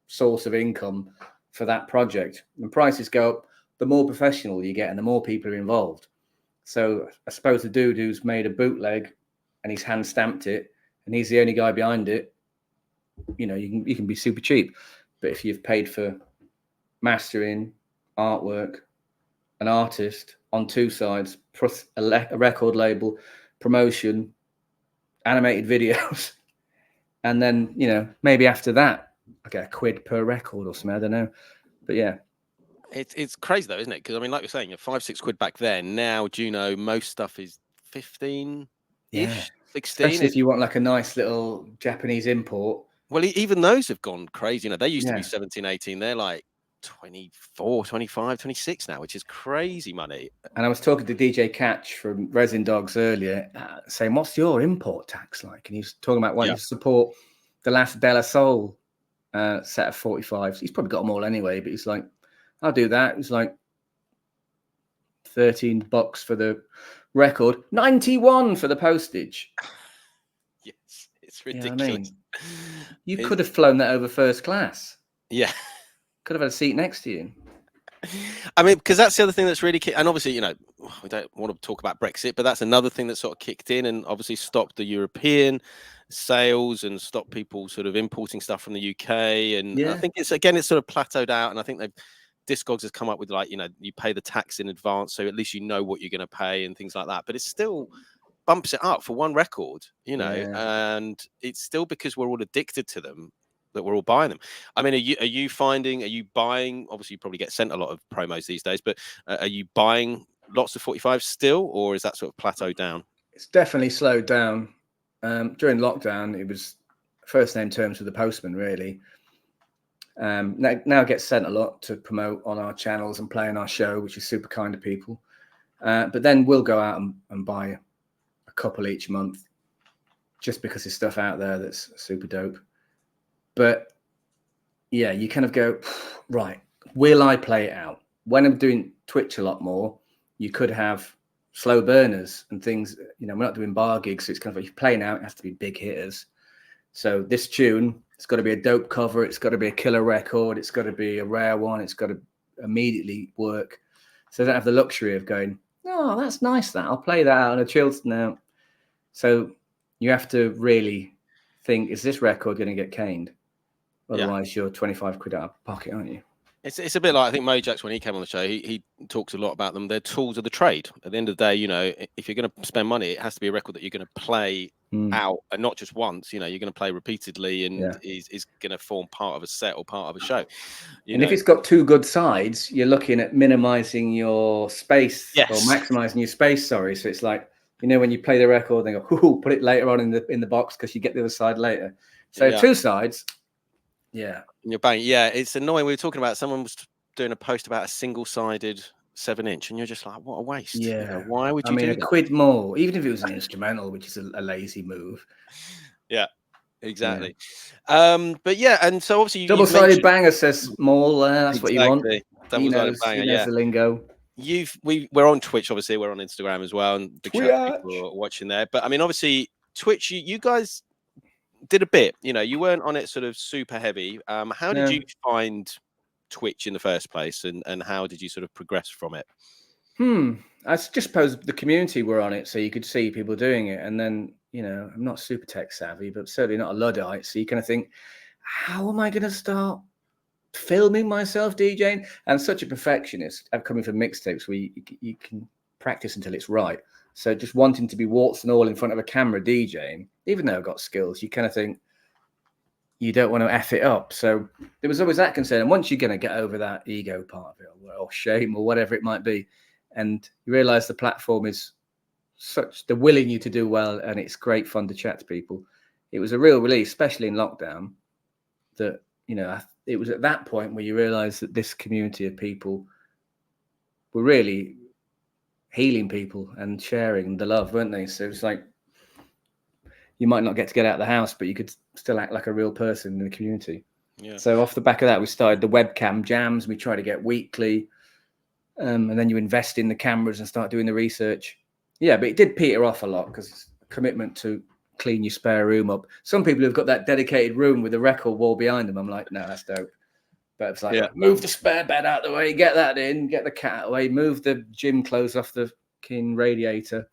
source of income for that project. And prices go up, the more professional you get and the more people are involved. So I suppose the dude who's made a bootleg and he's hand stamped it and he's the only guy behind it, you know, you can be super cheap. But if you've paid for mastering, artwork, an artist on 2 sides, plus a record label, promotion, animated videos, and then, you know, maybe after that I get £1 per record or something. I don't know. But yeah. It's crazy though, isn't it? Because I mean, like you're saying, 5, 6 quid back then. Now, Juno, most stuff is 15 Yeah. ish, 16. Especially if you want like a nice little Japanese import. Well, even those have gone crazy. You know, they used to be Yeah. 17, 18. They're like 24, 25, 26 now, which is crazy money. And I was talking to DJ Catch from Resin Dogs earlier, saying, what's your import tax like? And he was talking about wanting to support the last De La Soul set of 45s. He's probably got them all anyway, but he's like, I'll do that. It's like $13 for the record, 91 for the postage. Yes, it's ridiculous. You know what I mean? You could have flown that over first class. Yeah. Could have had a seat next to you. I mean, because that's the other thing that's really and obviously, you know, we don't want to talk about Brexit, but that's another thing that sort of kicked in and obviously stopped the European sales and stopped people sort of importing stuff from the UK. And I think it's sort of plateaued out. And I think Discogs has come up with, like, you know, you pay the tax in advance, so at least you know what you're going to pay and things like that. But it still bumps it up for one record, you know, and it's still because we're all addicted to them that we're all buying them. I mean, are you buying, obviously you probably get sent a lot of promos these days, but are you buying lots of 45s still, or is that sort of plateaued down? It's definitely slowed down. During lockdown, it was first name terms with the postman, really. Now it gets sent a lot to promote on our channels and play on our show, which is super kind of people. But then we'll go out and buy a couple each month just because there's stuff out there that's super dope. But yeah, you kind of go, right, will I play it out? When I'm doing Twitch a lot more, you could have slow burners and things. You know, we're not doing bar gigs, so it's kind of like, if you're playing out, it has to be big hitters. So this tune, it's got to be a dope cover, it's got to be a killer record, it's got to be a rare one, it's got to immediately work. So I don't have the luxury of going, oh, that's nice, that I'll play that out on a chilled now. So you have to really think, is this record going to get caned? Otherwise, you're 25 quid out of pocket, aren't you? It's a bit like, I think Mojax, when he came on the show, he talks a lot about them. They're tools of the trade. At the end of the day, you know, if you're going to spend money, it has to be a record that you're going to play out, and not just once. You know, you're going to play repeatedly, and is going to form part of a set or part of a show. And if it's got 2 good sides, you're looking at minimizing your space or maximizing your space. Sorry, so it's like, you know, when you play the record, they go, "Ooh, put it later on in the box because you get the other side later." So 2 sides. Yeah. And you're banging. Yeah, it's annoying. We were talking about, someone was doing a post about a single-sided 7-inch, and you're just like, what a waste. Yeah. You know, why would you do that? A quid more, even if it was an instrumental, which is a lazy move. Yeah, exactly. Yeah. But yeah, and so obviously double-sided banger, says Maul. That's what you want. Double-sided banger. He knows the lingo. We're on Twitch, obviously. We're on Instagram as well, and big shout out to people watching there. But I mean, obviously, Twitch, you guys did a bit, you know, you weren't on it sort of super heavy. How did you find Twitch in the first place, and how did you sort of progress from it? I just suppose the community were on it, so you could see people doing it. And then, you know, I'm not super tech savvy, but certainly not a Luddite. So you kind of think, how am I going to start filming myself DJing? I'm such a perfectionist. I'm coming from mixtapes where you can practice until it's right. So just wanting to be warts and all in front of a camera DJing, even though I've got skills, you kind of think, you don't want to F it up. So there was always that concern. And once you're going to get over that ego part of it, or shame, or whatever it might be, and you realize the platform is they're willing you to do well, and it's great fun to chat to people. It was a real relief, especially in lockdown, that, you know, it was at that point where you realize that this community of people were really healing people and sharing the love, weren't they? So it's like, you might not get to get out of the house, but you could still act like a real person in the community. Yeah. So off the back of that, we started the webcam jams. We try to get weekly, and then you invest in the cameras and start doing the research. Yeah, but it did peter off a lot because it's a commitment to clean your spare room up. Some people have got that dedicated room with a record wall behind them. I'm like, no, that's dope. But it's like, move the spare bed out of the way, get that in, get the cat out of the way, move the gym clothes off the king radiator.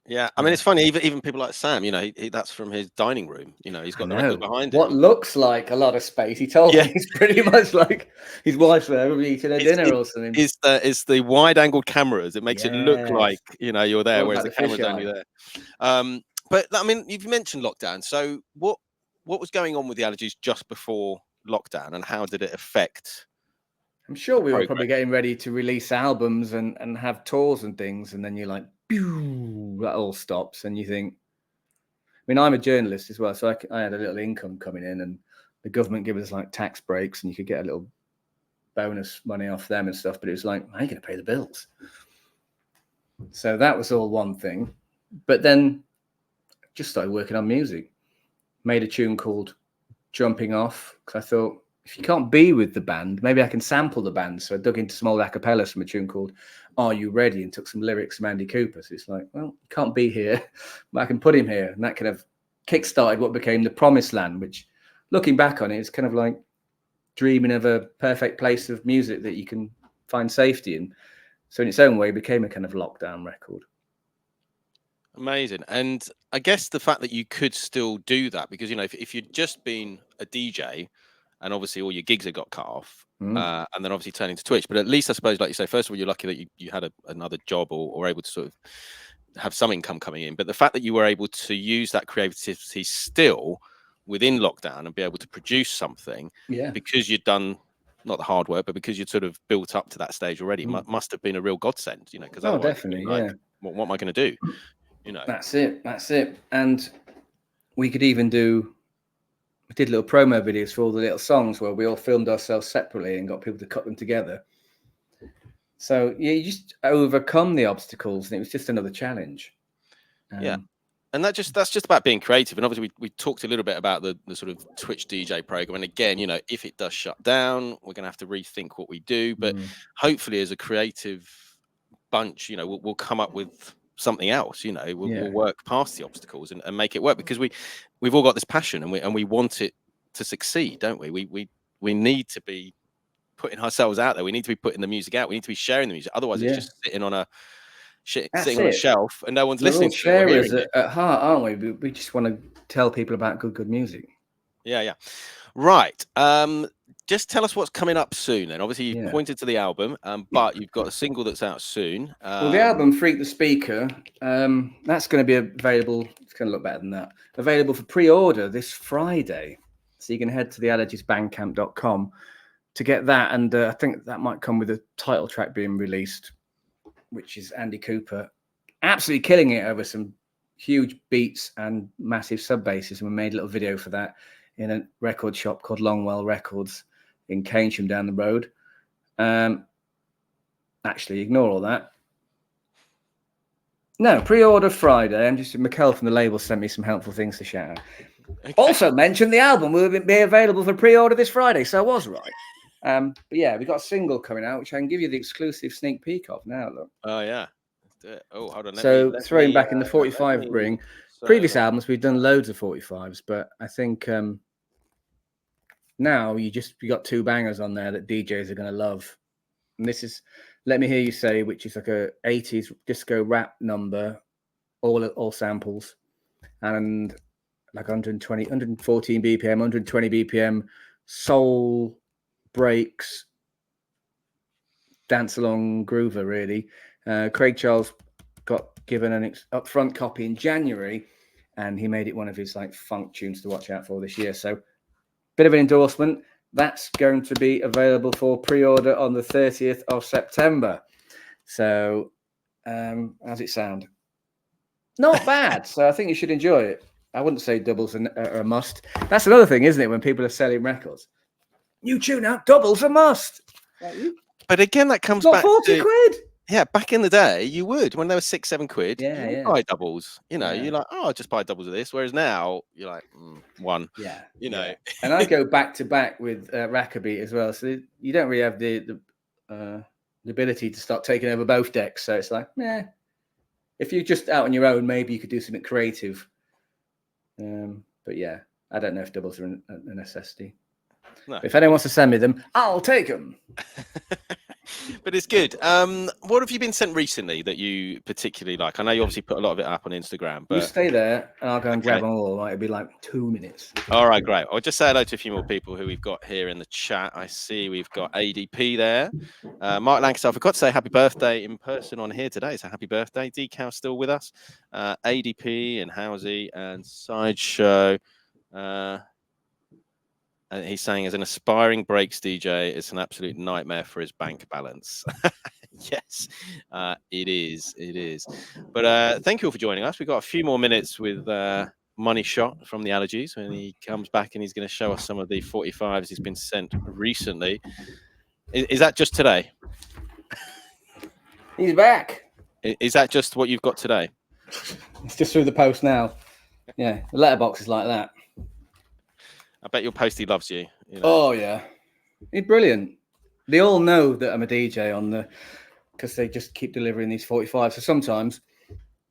Yeah, I mean, it's funny. Even people like Sam, you know, that's from his dining room. You know, he's got the record behind him. What looks like a lot of space. He told me it's pretty much like his wife's there eating a dinner or something. It's the wide-angled cameras. It makes it look like, you know, you're there, whereas the camera's only there. But I mean, you've mentioned lockdown. So what was going on with the Allergies just before lockdown, and how did it affect? I'm sure we were probably getting ready to release albums and have tours and things, and then you're like, pew, that all stops, and you think. I mean, I'm a journalist as well, so I had a little income coming in, and the government gave us like tax breaks, and you could get a little bonus money off them and stuff. But it was like, I ain't going to pay the bills. So that was all one thing. But then just started working on music. Made a tune called Jumping Off, because I thought, if you can't be with the band, maybe I can sample the band. So I dug into some old acapellas from a tune called Are You Ready, and took some lyrics from Andy Cooper. So it's like, well, you can't be here, but I can put him here. And that kind of kickstarted what became The Promised Land, which, looking back on it, is kind of like dreaming of a perfect place of music that you can find safety in. So in its own way, it became a kind of lockdown record. Amazing. And I guess the fact that you could still do that, because, you know, if you'd just been a DJ, and obviously all your gigs had got cut off, and then obviously turning to Twitch. But at least I suppose, like you say, first of all, you're lucky that you had another job or able to sort of have some income coming in. But the fact that you were able to use that creativity still within lockdown and be able to produce something, because you'd done not the hard work, but because you'd sort of built up to that stage already, must have been a real godsend, you know, because definitely, like, what am I going to do? You know, that's it. And we could even we did little promo videos for all the little songs where we all filmed ourselves separately and got people to cut them together. So you just overcome the obstacles, and it was just another challenge. And that's just about being creative. And obviously we talked a little bit about the sort of Twitch DJ program. And again, you know, if it does shut down, we're going to have to rethink what we do. But hopefully, as a creative bunch, you know, we'll come up with something else. You know, we'll work past the obstacles and make it work, because we've all got this passion, and we want it to succeed, don't we? We need to be putting ourselves out there. We need to be putting the music out. We need to be sharing the music. Otherwise, it's just sitting on a shelf and no one's listening to it. We're sharers at heart, aren't we? We just want to tell people about good music. Yeah. Right. Just tell us what's coming up soon. And obviously, you pointed to the album, but you've got a single that's out soon. Well, the album "Freak the Speaker," that's going to be available. It's going to look better than that. Available for pre-order this Friday, so you can head to the allergiesbandcamp.com to get that. And I think that might come with a title track being released, which is Andy Cooper absolutely killing it over some huge beats and massive sub basses. And we made a little video for that in a record shop called Longwell Records in Keynsham down the road. Actually, ignore all that. No, pre-order Friday. I'm just Mikkel from the label sent me some helpful things to shout out. Okay. Also mentioned the album will be available for pre-order this Friday, so I was right. But yeah, we've got a single coming out, which I can give you the exclusive sneak peek of now. Look. Oh yeah. Let's do it. Oh, hold on. Throwing back in the 45 ring. Previous albums, we've done loads of 45s, but I think now you got two bangers on there that DJs are going to love. And this is Let Me Hear You Say, which is like a 80s disco rap number, all samples, and like 114 BPM, 120 BPM, soul breaks, dance along groover, really. Craig Charles got given an upfront copy in January, and he made it one of his like funk tunes to watch out for this year. So bit of an endorsement. That's going to be available for pre-order on the 30th of September. So, how's it sound? Not bad. So I think you should enjoy it. I wouldn't say doubles are a must. That's another thing, isn't it? When people are selling records, new tune out, doubles a must. But again, that comes Not back 40 to, quid. yeah, back in the day, you would, when they were 6-7 quid, you would buy doubles. You know, you're like, oh, I'll just buy doubles of this. Whereas now, you're like, one. Yeah. You know. And I go back to back with Rackabeat as well. So you don't really have the ability to start taking over both decks. So it's like, if you're just out on your own, maybe you could do something creative. But yeah, I don't know if doubles are a necessity. No. If anyone wants to send me them, I'll take them. But it's good. What have you been sent recently that you particularly like? I know you obviously put a lot of it up on Instagram, but you stay there and I'll go and grab them all. It'll be like 2 minutes. All right, great. I'll just say hello to a few more people who we've got here in the chat. I see we've got ADP there. Mark Lancaster, I forgot to say happy birthday in person on here today. So happy birthday. Decal still with us. ADP and Housey and Sideshow. And he's saying, as an aspiring breaks DJ, it's an absolute nightmare for his bank balance. Yes, it is. It is. But thank you all for joining us. We've got a few more minutes with Moneyshot from the Allergies when he comes back, and he's going to show us some of the 45s he's been sent recently. Is that just today? He's back. Is that just what you've got today? It's just through the post now. Yeah, the letterbox is like that. I bet your postie loves you. You know? Oh, yeah. He's brilliant. They all know that I'm a DJ because they just keep delivering these 45s. So sometimes,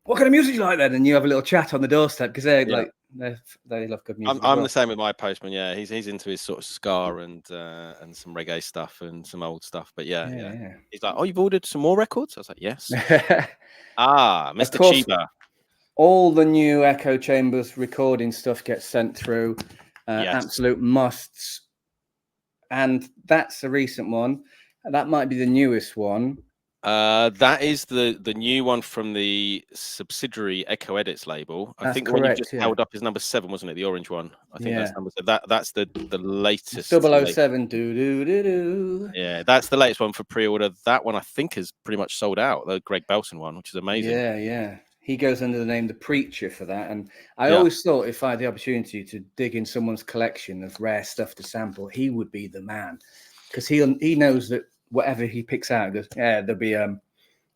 what kind of music do you like then? And you have a little chat on the doorstep because they love good music. I'm the same with my postman. Yeah, he's into his sort of ska and some reggae stuff and some old stuff. But yeah. He's like, oh, you've ordered some more records? I was like, yes. Mr. Chiba. All the new Echo Chambers recording stuff gets sent through. Absolute musts. And that's a recent one. That might be the newest one. That is the new one from the subsidiary Echo Edits label. I think correct, the one you just held up is number 7, wasn't it? The orange one. I think that's number 7. That's the latest. 007. Do. Yeah, that's the latest one for pre-order. That one I think is pretty much sold out. The Greg Belson one, which is amazing. Yeah. He goes under the name The Preacher for that. And I always thought if I had the opportunity to dig in someone's collection of rare stuff to sample, he would be the man. Because he knows that whatever he picks out, goes, there'll be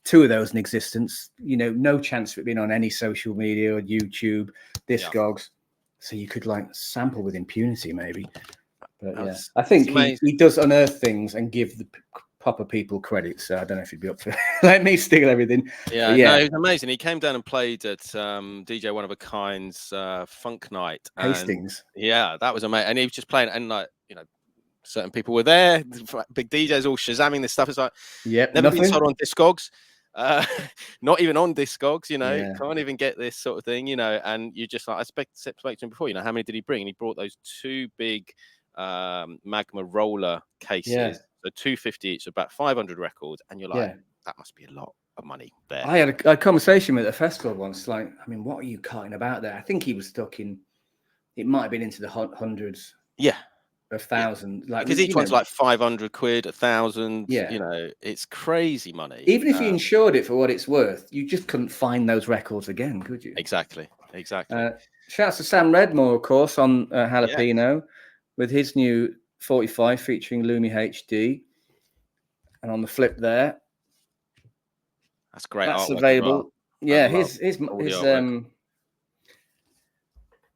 2 of those in existence. You know, no chance of it being on any social media or YouTube, Discogs. So you could like sample with impunity, maybe. But I think he does unearth things and give the proper people credit, so I don't know if he'd be up for let me steal everything. No, it was amazing. He came down and played at DJ One of a Kind's Funk Night, Hastings. Yeah, that was amazing. And he was just playing, and like certain people were there. Big DJs all shazamming this stuff. It's like never been sold on Discogs, not even on Discogs. Can't even get this sort of thing. And you just like I spoke to him before. How many did he bring? And he brought those 2 big Magma roller cases. So 250 each, about 500 records, and you're like, that must be a lot of money there. I had a conversation with a festival once. Like, I mean, what are you cutting about there? I think he was stuck in. It might have been into the hundreds. Yeah, of thousands. Like because each one's like 500 quid, 1,000. Yeah, it's crazy money. Even if you insured it for what it's worth, you just couldn't find those records again, could you? Exactly. Shouts to Sam Redmore, of course, on Jalapeno with his new 45 featuring Lumi HD, and on the flip there, that's great. That's available. Well. Yeah, his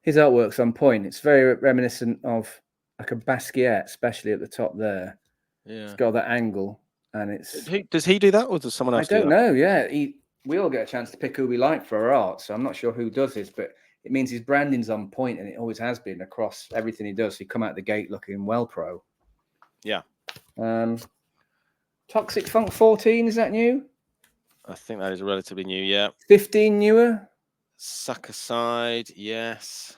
artwork's on point. It's very reminiscent of like a Basquiat, especially at the top there. Yeah, it's got that angle, and it's. Does he do that, or does someone else? I don't know. Yeah, we all get a chance to pick who we like for our art, so I'm not sure who does this, but. It means his branding's on point, and it always has been across everything he does. So he come out the gate looking well pro. Yeah. Toxic Funk 14, is that new? I think that is relatively new, yeah. 15 newer? Sucker Side, yes.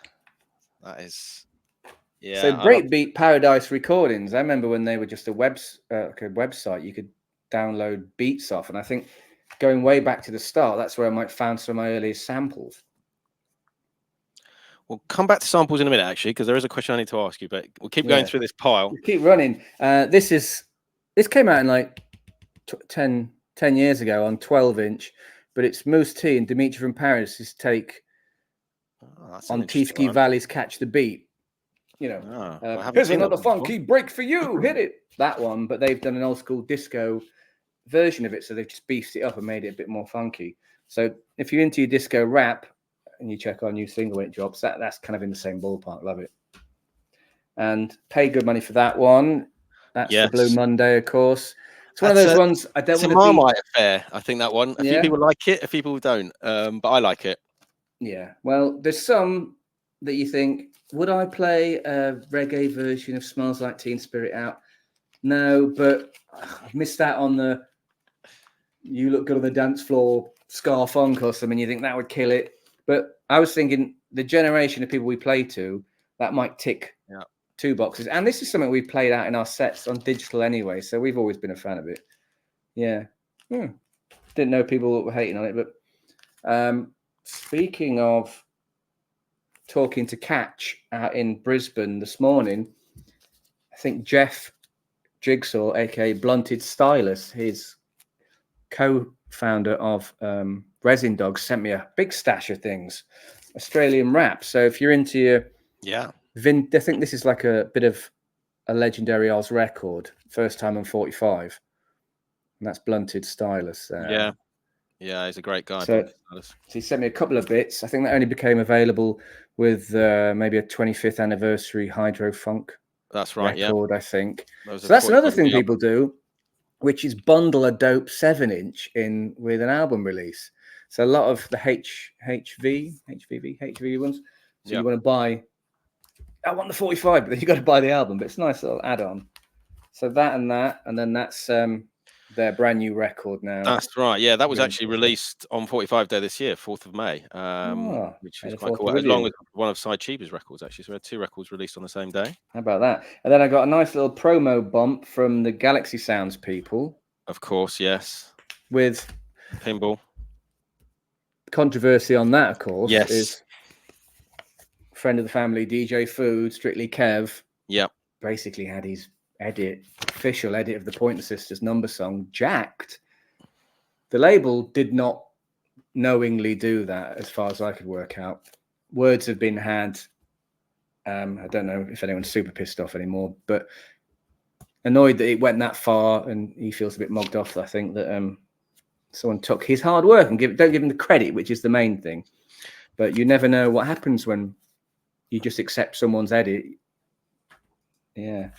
That is, yeah. So Breakbeat Paradise Recordings, I remember when they were just a website you could download beats off. And I think going way back to the start, that's where I might found some of my earliest samples. We'll come back to samples in a minute, actually, because there is a question I need to ask you, but we'll keep going through this pile. We'll keep running. This came out in like 10 years ago on 12-inch, but it's Moose T and Dimitri from Paris' take on T-Ski Valley's Catch the Beat. You know, here's another funky break for you. Hit it. That one, but they've done an old school disco version of it, so they've just beefed it up and made it a bit more funky. So if you're into your disco rap and you check our new single when it drops, that's kind of in the same ballpark. Love it. And pay good money for that one. That's the Blue Monday, of course. It's one of those ones I don't want to be. It's a Marmite affair, I think, that one. A few people like it, a few people don't, but I like it. Yeah. Well, there's some that you think, would I play a reggae version of Smells Like Teen Spirit out? No, but I've missed out on the You Look Good on the Dance Floor ska funk or something. You think that would kill it. But I was thinking the generation of people we play to, that might tick two boxes. And this is something we played out in our sets on digital anyway. So we've always been a fan of it. Yeah. Didn't know people were hating on it. But speaking of talking to Catch out in Brisbane this morning, I think Jeff Jigsaw, aka Blunted Stylus, his co-founder of Resin Dogs, sent me a big stash of things, Australian rap. So if you're into your I think this is like a bit of a legendary Oz record, first time on 45, and that's Blunted Stylus. Yeah, he's a great guy. So he sent me a couple of bits. I think that only became available with maybe a 25th anniversary Hydro Funk. That's right. Record, I think. So that's another thing people do, which is bundle a dope 7-inch in with an album release. So a lot of the HVV ones. So you want to buy. I want the 45, but then you got to buy the album. But it's a nice little add-on. So that, and then that's their brand new record now. That's right. Yeah, that was actually released on 45 Day this year, 4th of May, which is quite cool. Along with one of Cy Cheever's records, actually. So we had 2 records released on the same day. How about that? And then I got a nice little promo bump from the Galaxy Sounds people. Of course, yes. With Pinball. Controversy on that, of course, is friend of the family, DJ Food, Strictly Kev. Yep. Basically had his official edit of the Pointer Sisters number song jacked. The label did not knowingly do that, as far as I could work out. Words have been had. I don't know if anyone's super pissed off anymore, but annoyed that it went that far, and he feels a bit mugged off. I think that someone took his hard work and don't give him the credit, which is the main thing. But you never know what happens when you just accept someone's edit. Yeah.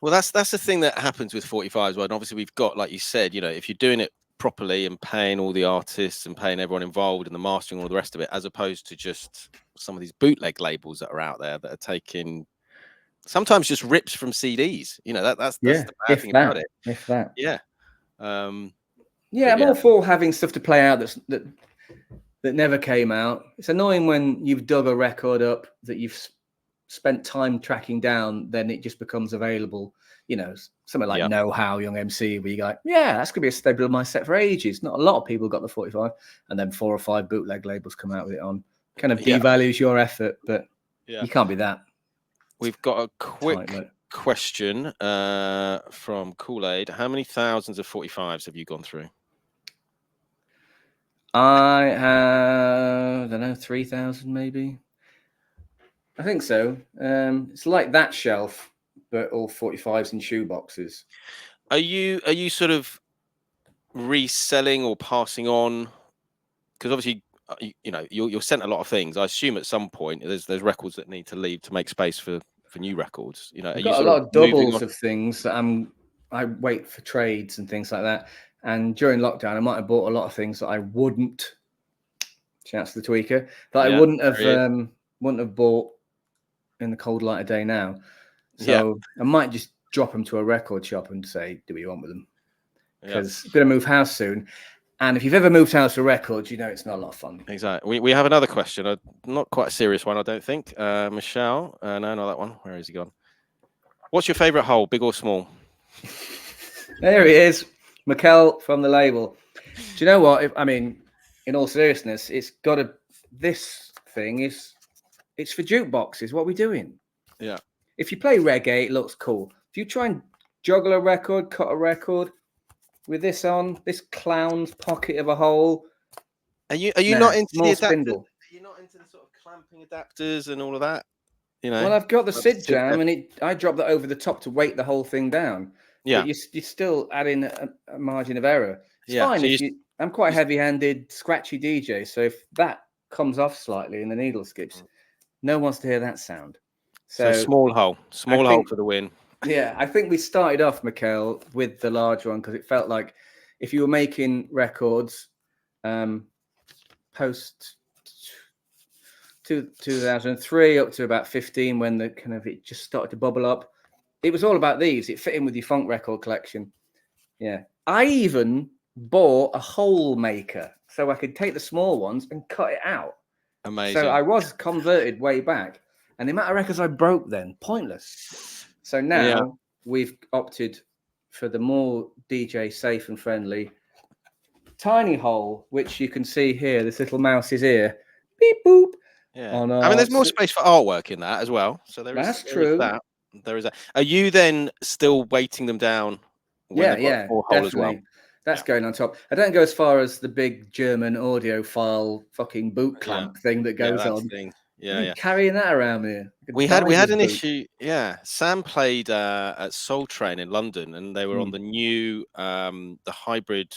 Well, that's the thing that happens with 45s. Well, and obviously we've got, like you said, you know, if you're doing it properly and paying all the artists and paying everyone involved in the mastering, all the rest of it, as opposed to just some of these bootleg labels that are out there that are taking sometimes just rips from CDs. You know, that's the bad thing about it. If that. Yeah. I'm all for having stuff to play out that never came out. It's annoying when you've dug a record up that you've spent time tracking down, then it just becomes available. You know, something like Know How, Young MC, where you go, that's going to be a staple of my set for ages. Not a lot of people got the 45, and then 4 or 5 bootleg labels come out with it on. Kind of devalues your effort, but you can't be that. We've got a quick question from Kool-Aid. How many thousands of 45s have you gone through? I have, I don't know, 3,000 maybe. I think so. It's like that shelf, but all 45s in shoe boxes. Are you sort of reselling or passing on? Because obviously, you know, you're sent a lot of things. I assume at some point there's records that need to leave to make space for new records. You know, I've got a lot of doubles of things that I wait for trades and things like that. And during lockdown, I might have bought a lot of things that I wouldn't. Shouts to the tweaker that I wouldn't have bought in the cold light of day now. So I might just drop them to a record shop and say, do what you want with them. Because I'm going to move house soon. And if you've ever moved house for records, you know it's not a lot of fun. Exactly. We have another question, not quite a serious one, I don't think. Michelle, no, not that one. Where has he gone? What's your favourite hole, big or small? There he is, Mikkel from the label. Do you know what? In all seriousness, it's got to. This thing is It's for jukeboxes. What are we doing? Yeah. If you play reggae, it looks cool. If you try and juggle a record, cut a record with this on, this clown's pocket of a hole. Are you not into more the adapters? spindle. Are you not into the sort of clamping adapters and all of that? You know. Well, I've got the Like SID jam, and I drop that over the top to weight the whole thing down. Yeah. But you're still adding a margin of error. It's fine So if I'm quite a heavy-handed, scratchy DJ, so if that comes off slightly and the needle skips, no one wants to hear that sound. So small hole for the win. Yeah, I think we started off, Mikhail, with the large one because it felt like if you were making records post 2003 up to about 15, when the kind of it just started to bubble up, it was all about these. It fit in with your funk record collection. Yeah, I even bought a hole maker so I could take the small ones and cut it out. Amazing. So I was converted way back, and the amount of records I broke then, pointless. So now we've opted for the more DJ safe and friendly tiny hole, which you can see here. This little mouse's ear, beep boop. Yeah, I mean, there's more space for artwork in that as well. So that's true. There is that. Are you then still weighting them down? Yeah, definitely. As well? That's going on top. I don't go as far as the big German audiophile fucking boot clamp thing that goes on. Carrying that around here. We had an issue. Yeah, Sam played at Soul Train in London, and they were on the new the hybrid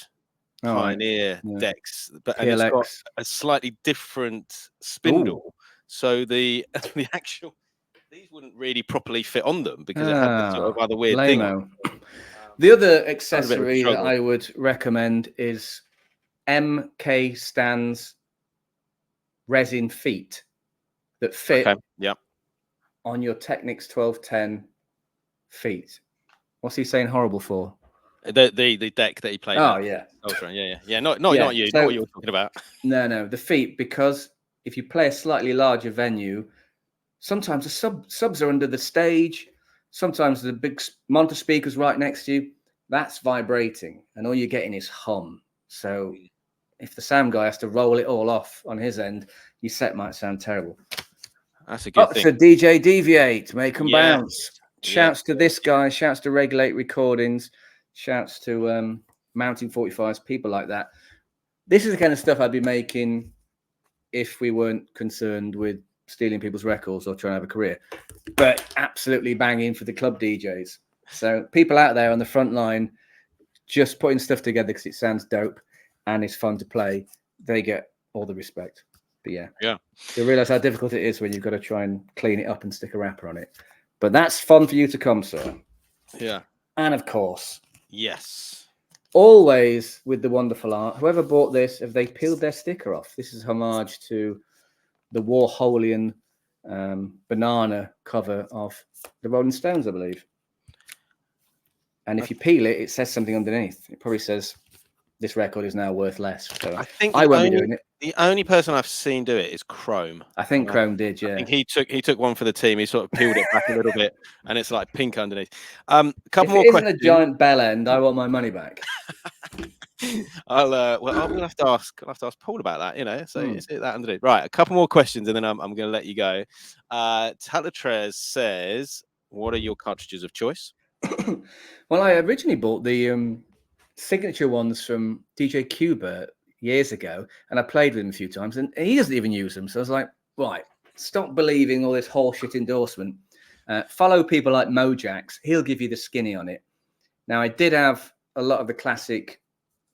Pioneer decks, and it's got a slightly different spindle. Ooh. So the actual these wouldn't really properly fit on them because it had this sort of other weird thing. The other accessory that I would recommend is MK Stan's resin feet that fit on your Technics 1210 feet. What's he saying horrible for? The deck that he played. Oh yeah. Not you. So, not what you were talking about. No, the feet, because if you play a slightly larger venue, sometimes the subs are under the stage. Sometimes the big monitor speakers right next to you, that's vibrating, and all you're getting is hum. So if the sound guy has to roll it all off on his end, your set might sound terrible. That's a good thing. So DJ Deviate, make them bounce. Shouts to this guy. Shouts to Regulate Recordings. Shouts to Mounting 45s, people like that. This is the kind of stuff I'd be making if we weren't concerned with stealing people's records or trying to have a career, but absolutely banging for the club DJs. So people out there on the front line just putting stuff together because it sounds dope and it's fun to play, they get all the respect. But you realize how difficult it is when you've got to try and clean it up and stick a wrapper on it. But that's fun for you to come, sir. Yeah. And of course, yes, always with the wonderful art. Whoever bought this, have they peeled their sticker off? This is homage to the Warholian banana cover of the Rolling Stones, I believe. And if you peel it, it says something underneath. It probably says this record is now worth less. So I think I won't be doing it. The only person I've seen do it is Chrome. I think Chrome did, yeah. I think he took one for the team. He sort of peeled it back a little bit, and it's like pink underneath. A couple more questions. If it isn't a giant bell end, I want my money back. I'm gonna have to ask Paul about that. You know, so is it that underneath? Right, a couple more questions, and then I'm going to let you go. Talatrez says, "What are your cartridges of choice?" Well, I originally bought the signature ones from DJ Qbert years ago, and I played with him a few times, and he doesn't even use them. So I was like, right, stop believing all this horseshit endorsement. Follow people like Mojax. He'll give you the skinny on it. Now, I did have a lot of the classic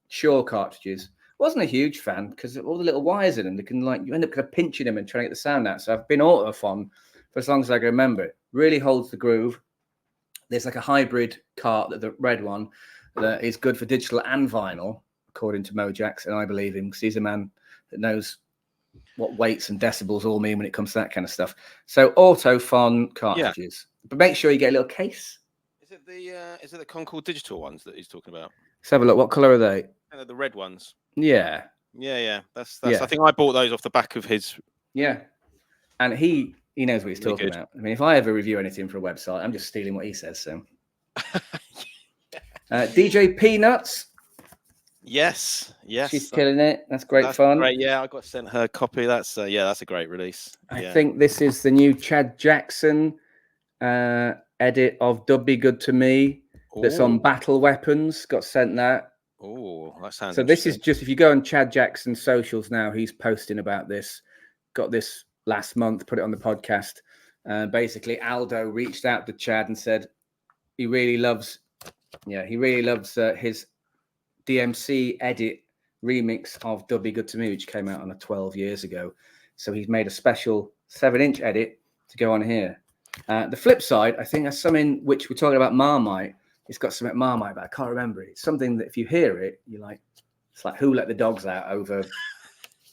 Shure cartridges. Wasn't a huge fan because all the little wires in them, they can you end up kind of pinching them and trying to get the sound out. So I've been Autophon for as long as I can remember. It really holds the groove. There's like a hybrid cart, the red one, that is good for digital and vinyl, according to Mojax, and I believe him because he's a man that knows what weights and decibels all mean when it comes to that kind of stuff. So Autophon cartridges, but make sure you get a little case. Is it the Concord digital ones that he's talking about? Let's have a look. What color are they? The red ones. Yeah. That's. I think I bought those off the back of his. Yeah, and he knows what he's talking about. I mean, if I ever review anything for a website, I'm just stealing what he says. So, DJ Peanuts, Yes, She's yes, killing it. That's great that's fun. great. Yeah, I got sent her a copy. That's that's a great release. I Yeah. think this is the new Chad Jackson edit of "Dub Be Good to Me" that's on Oh, Battle Weapons. Got sent that. oh, that sounds So this is interesting. just, if you go on Chad Jackson's socials now, he's posting about this. Got this last month, put it on the podcast. Basically, Aldo reached out to Chad and said he really loves his DMC edit remix of "Dub Be Good to Me," which came out on 12 years ago. So he's made a special 7-inch edit to go on here. The flip side, I think, there's something which we're talking about Marmite. It's got something Marmite, but I can't remember it. It's something that if you hear it, you're like, it's like Who Let the Dogs Out over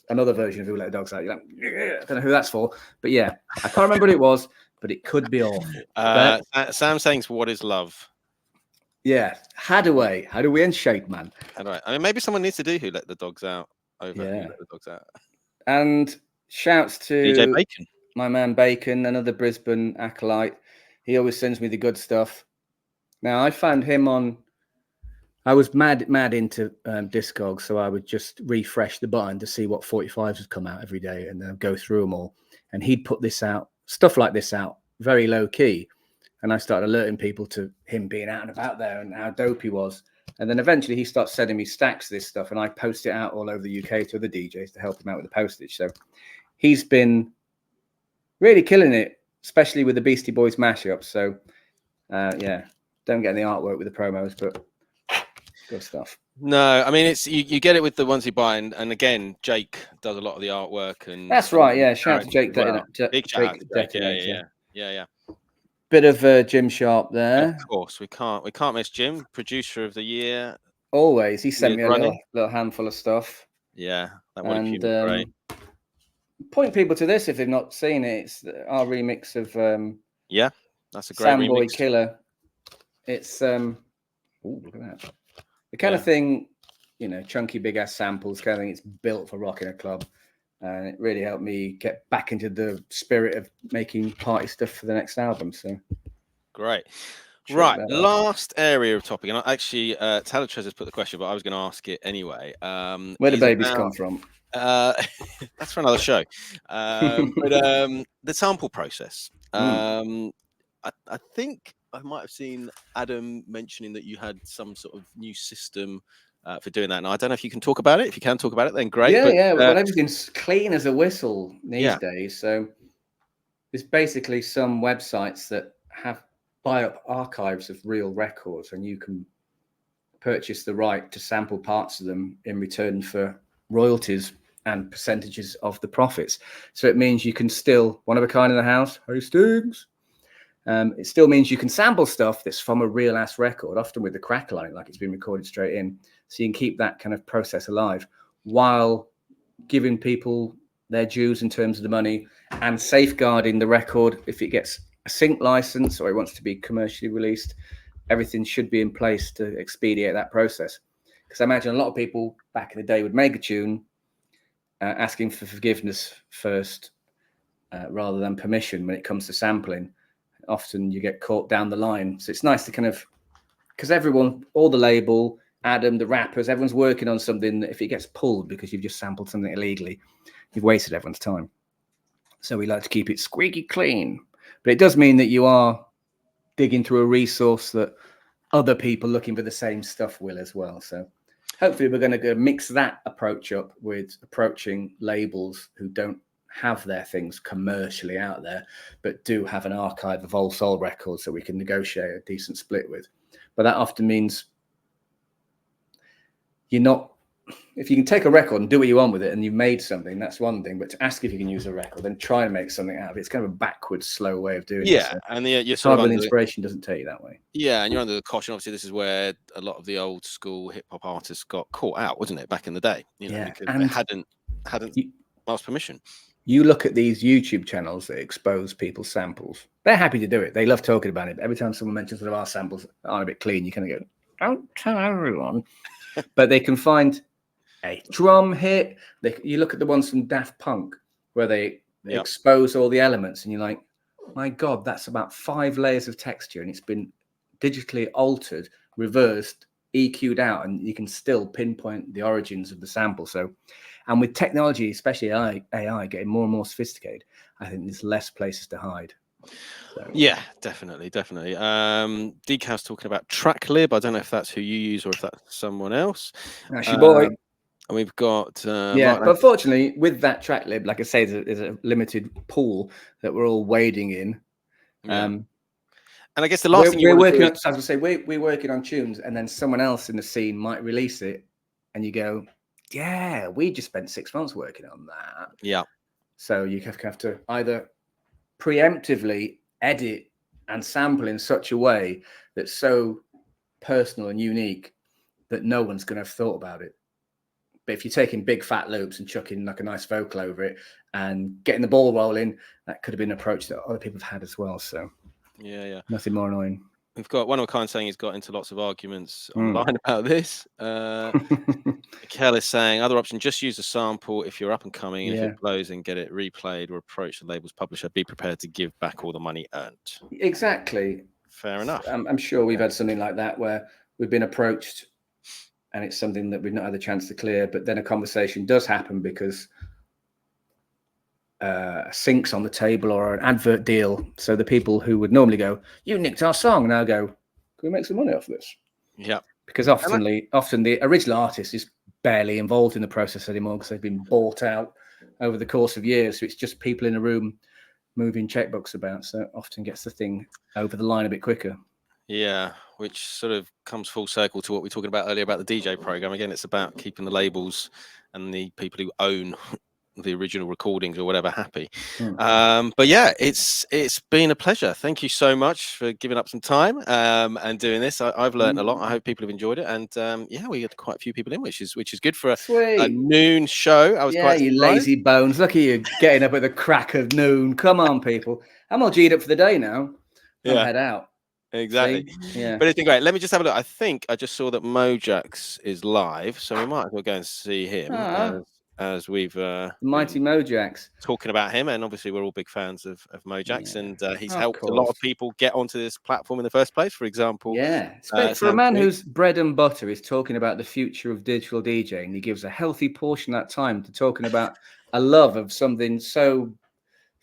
another version of Who Let the Dogs Out. You're like, yeah, I don't know who that's for, but yeah, I can't remember what it was, but it could be awful. But Sam saying, "What is love?" yeah, Hadaway and Shape Man. Right. I mean, maybe someone needs to do "Who Let the Dogs Out" over "Who Yeah. Let the Dogs Out." And shouts DJ to Bacon. my man Bacon, another Brisbane acolyte. He always sends me the good stuff. Now, I found him on. I was mad into Discogs, so I would just refresh the button to see what 45s had come out every day and then go through them all. And he'd put this out, stuff like this out, very low key. And I started alerting people to him being out and about there and how dope he was. And then eventually he starts sending me stacks of this stuff, and I post it out all over the UK to other DJs to help him out with the postage. So he's been really killing it, especially with the Beastie Boys mashup. So yeah, don't get any artwork with the promos, but good stuff. No, I mean, it's you get it with the ones you buy, and again, Jake does a lot of the artwork, and that's right. Yeah, shout out to Jake. Big shout out to Jake. Detonator. Yeah. Bit of Jim Sharp there. Of course, we can't miss Jim, producer of the year. Always, he sent me a little handful of stuff. Yeah, that would have been great. Point people to this if they've not seen it. It's our remix of yeah, that's a great Samboy remix. Killer. It's look at that. The kind of thing, you know, chunky big ass samples, kind of thing. It's built for rocking a club, and it really helped me get back into the spirit of making party stuff for the next album. So great. Right, last area of topic, and actually, Taylor has put the question, but I was going to ask it anyway. Where do babies come from? That's for another show. But the sample process. I think I might have seen Adam mentioning that you had some sort of new system for doing that. And I don't know if you can talk about it. If you can talk about it, then great. Yeah, well, everything's clean as a whistle these days. So there's basically some websites that buy up archives of real records, and you can purchase the right to sample parts of them in return for royalties and percentages of the profits. So it means you can still, one of a kind in the house, Hastings. It still means you can sample stuff that's from a real ass record, often with the crackle on it, like it's been recorded straight in. So you can keep that kind of process alive while giving people their dues in terms of the money and safeguarding the record. If it gets a sync license or it wants to be commercially released, everything should be in place to expedite that process. Because I imagine a lot of people back in the day would make a tune asking for forgiveness first rather than permission when it comes to sampling. Often you get caught down the line. So it's nice to kind of, because everyone, all the label, Adam, the rappers, everyone's working on something that if it gets pulled because you've just sampled something illegally, you've wasted everyone's time. So we like to keep it squeaky clean. But it does mean that you are digging through a resource that other people looking for the same stuff will as well. So hopefully we're going to mix that approach up with approaching labels who don't have their things commercially out there, but do have an archive of old soul records that we can negotiate a decent split with. But that often means if you can take a record and do what you want with it and you've made something, that's one thing. But to ask if you can use a record, then try and make something out of it, it's kind of a backwards, slow way of doing it. Yeah, so and you're sort of inspiration doesn't take you that way. Yeah, and you're under the caution. Obviously, this is where a lot of the old school hip hop artists got caught out, wasn't it, back in the day? Because they hadn't asked permission. You look at these YouTube channels that expose people's samples. They're happy to do it. They love talking about it. Every time someone mentions one of our samples aren't a bit clean, you kind of go, "Don't tell everyone." But they can find a drum hit. You look at the ones from Daft Punk where they expose all the elements, and you're like, my God, that's about 5 layers of texture, and it's been digitally altered, reversed, EQ'd out, and you can still pinpoint the origins of the sample. So, and with technology, especially AI getting more and more sophisticated, I think there's less places to hide. So. Yeah, definitely. Decal's talking about TrackLib. I don't know if that's who you use or if that's someone else. That's your boy. And we've got yeah, but fortunately, with that TrackLib, like I say, there's a limited pool that we're all wading in. Yeah. And I guess the last thing we're working on, as I say, we're working on tunes, and then someone else in the scene might release it, and you go, "Yeah, we just spent 6 months working on that." Yeah. So you have to either preemptively edit and sample in such a way that's so personal and unique that no one's going to have thought about it. But if you're taking big fat loops and chucking like a nice vocal over it and getting the ball rolling, that could have been an approach that other people have had as well. So yeah, nothing more annoying. We've got one of a kind saying he's got into lots of arguments online about this. Kel is saying other option, just use a sample if you're up and coming, and if it blows and get it replayed, or approach the label's publisher, be prepared to give back all the money earned. Exactly. Fair enough. I'm sure we've had something like that where we've been approached and it's something that we've not had the chance to clear, but then a conversation does happen because a sync's on the table or an advert deal. So the people who would normally go, "You nicked our song," now go, "Can we make some money off this?" Yeah. Because often the original artist is barely involved in the process anymore because they've been bought out over the course of years. So it's just people in a room moving checkbooks about. So it often gets the thing over the line a bit quicker. Yeah, which sort of comes full circle to what we were talking about earlier about the DJ program. Again, it's about keeping the labels and the people who own the original recordings or whatever happy. But yeah, it's been a pleasure. Thank you so much for giving up some time and doing this. I've learned a lot. I hope people have enjoyed it. And yeah, we had quite a few people in, which is good for a noon show. I was quite you lazy bones. Look at you getting up at the crack of noon. Come on, people. I'm all G'd up for the day now. I'm head out. Exactly. See? Yeah. But it's been great. Let me just have a look. I think I just saw that Mojax is live, so we might as well go and see him as we've Mighty Mojax talking about him, and obviously we're all big fans of Mojax, and he's helped a lot of people get onto this platform in the first place. For example, for a man whose bread and butter is talking about the future of digital DJing, he gives a healthy portion of that time to talking about a love of something so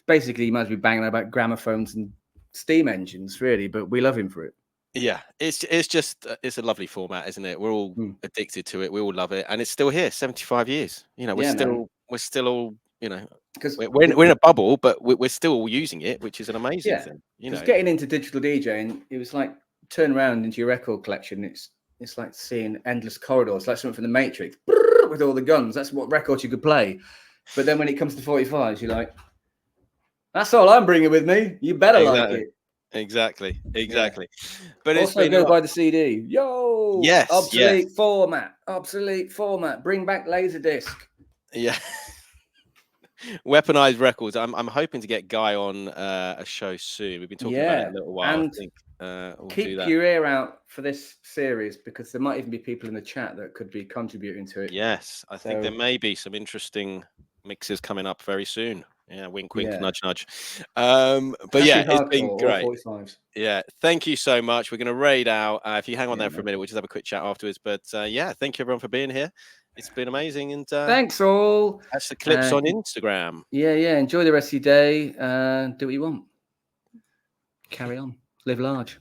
basically you might be banging about gramophones and steam engines, really, but we love him for it. Yeah, it's a lovely format, isn't it? We're all addicted to it. We all love it, and it's still here, 75 years. You know, we're still all, you know, because we're in a bubble, but we're still all using it, which is an amazing thing. You know, getting into digital DJing, it was like turn around into your record collection. It's like seeing endless corridors, like something from the Matrix with all the guns. That's what records you could play. But then when it comes to 45s, you're like, that's all I'm bringing with me. You better like it. Exactly. But it's also go buy the CD. Yo, obsolete format. Bring back Laserdisc. Yeah. Weaponized records. I'm hoping to get Guy on a show soon. We've been talking about it a little while. And I think keep your ear out for this series because there might even be people in the chat that could be contributing to it. Yes, I think there may be some interesting mixes coming up very soon. Yeah, wink, wink, nudge, nudge. But yeah, it's been great. Yeah, thank you so much. We're going to raid out. If you hang on there for a minute, we'll just have a quick chat afterwards. But yeah, thank you everyone for being here. It's been amazing. And thanks all. That's the clips on Instagram. Yeah. Enjoy the rest of your day. Do what you want. Carry on. Live large.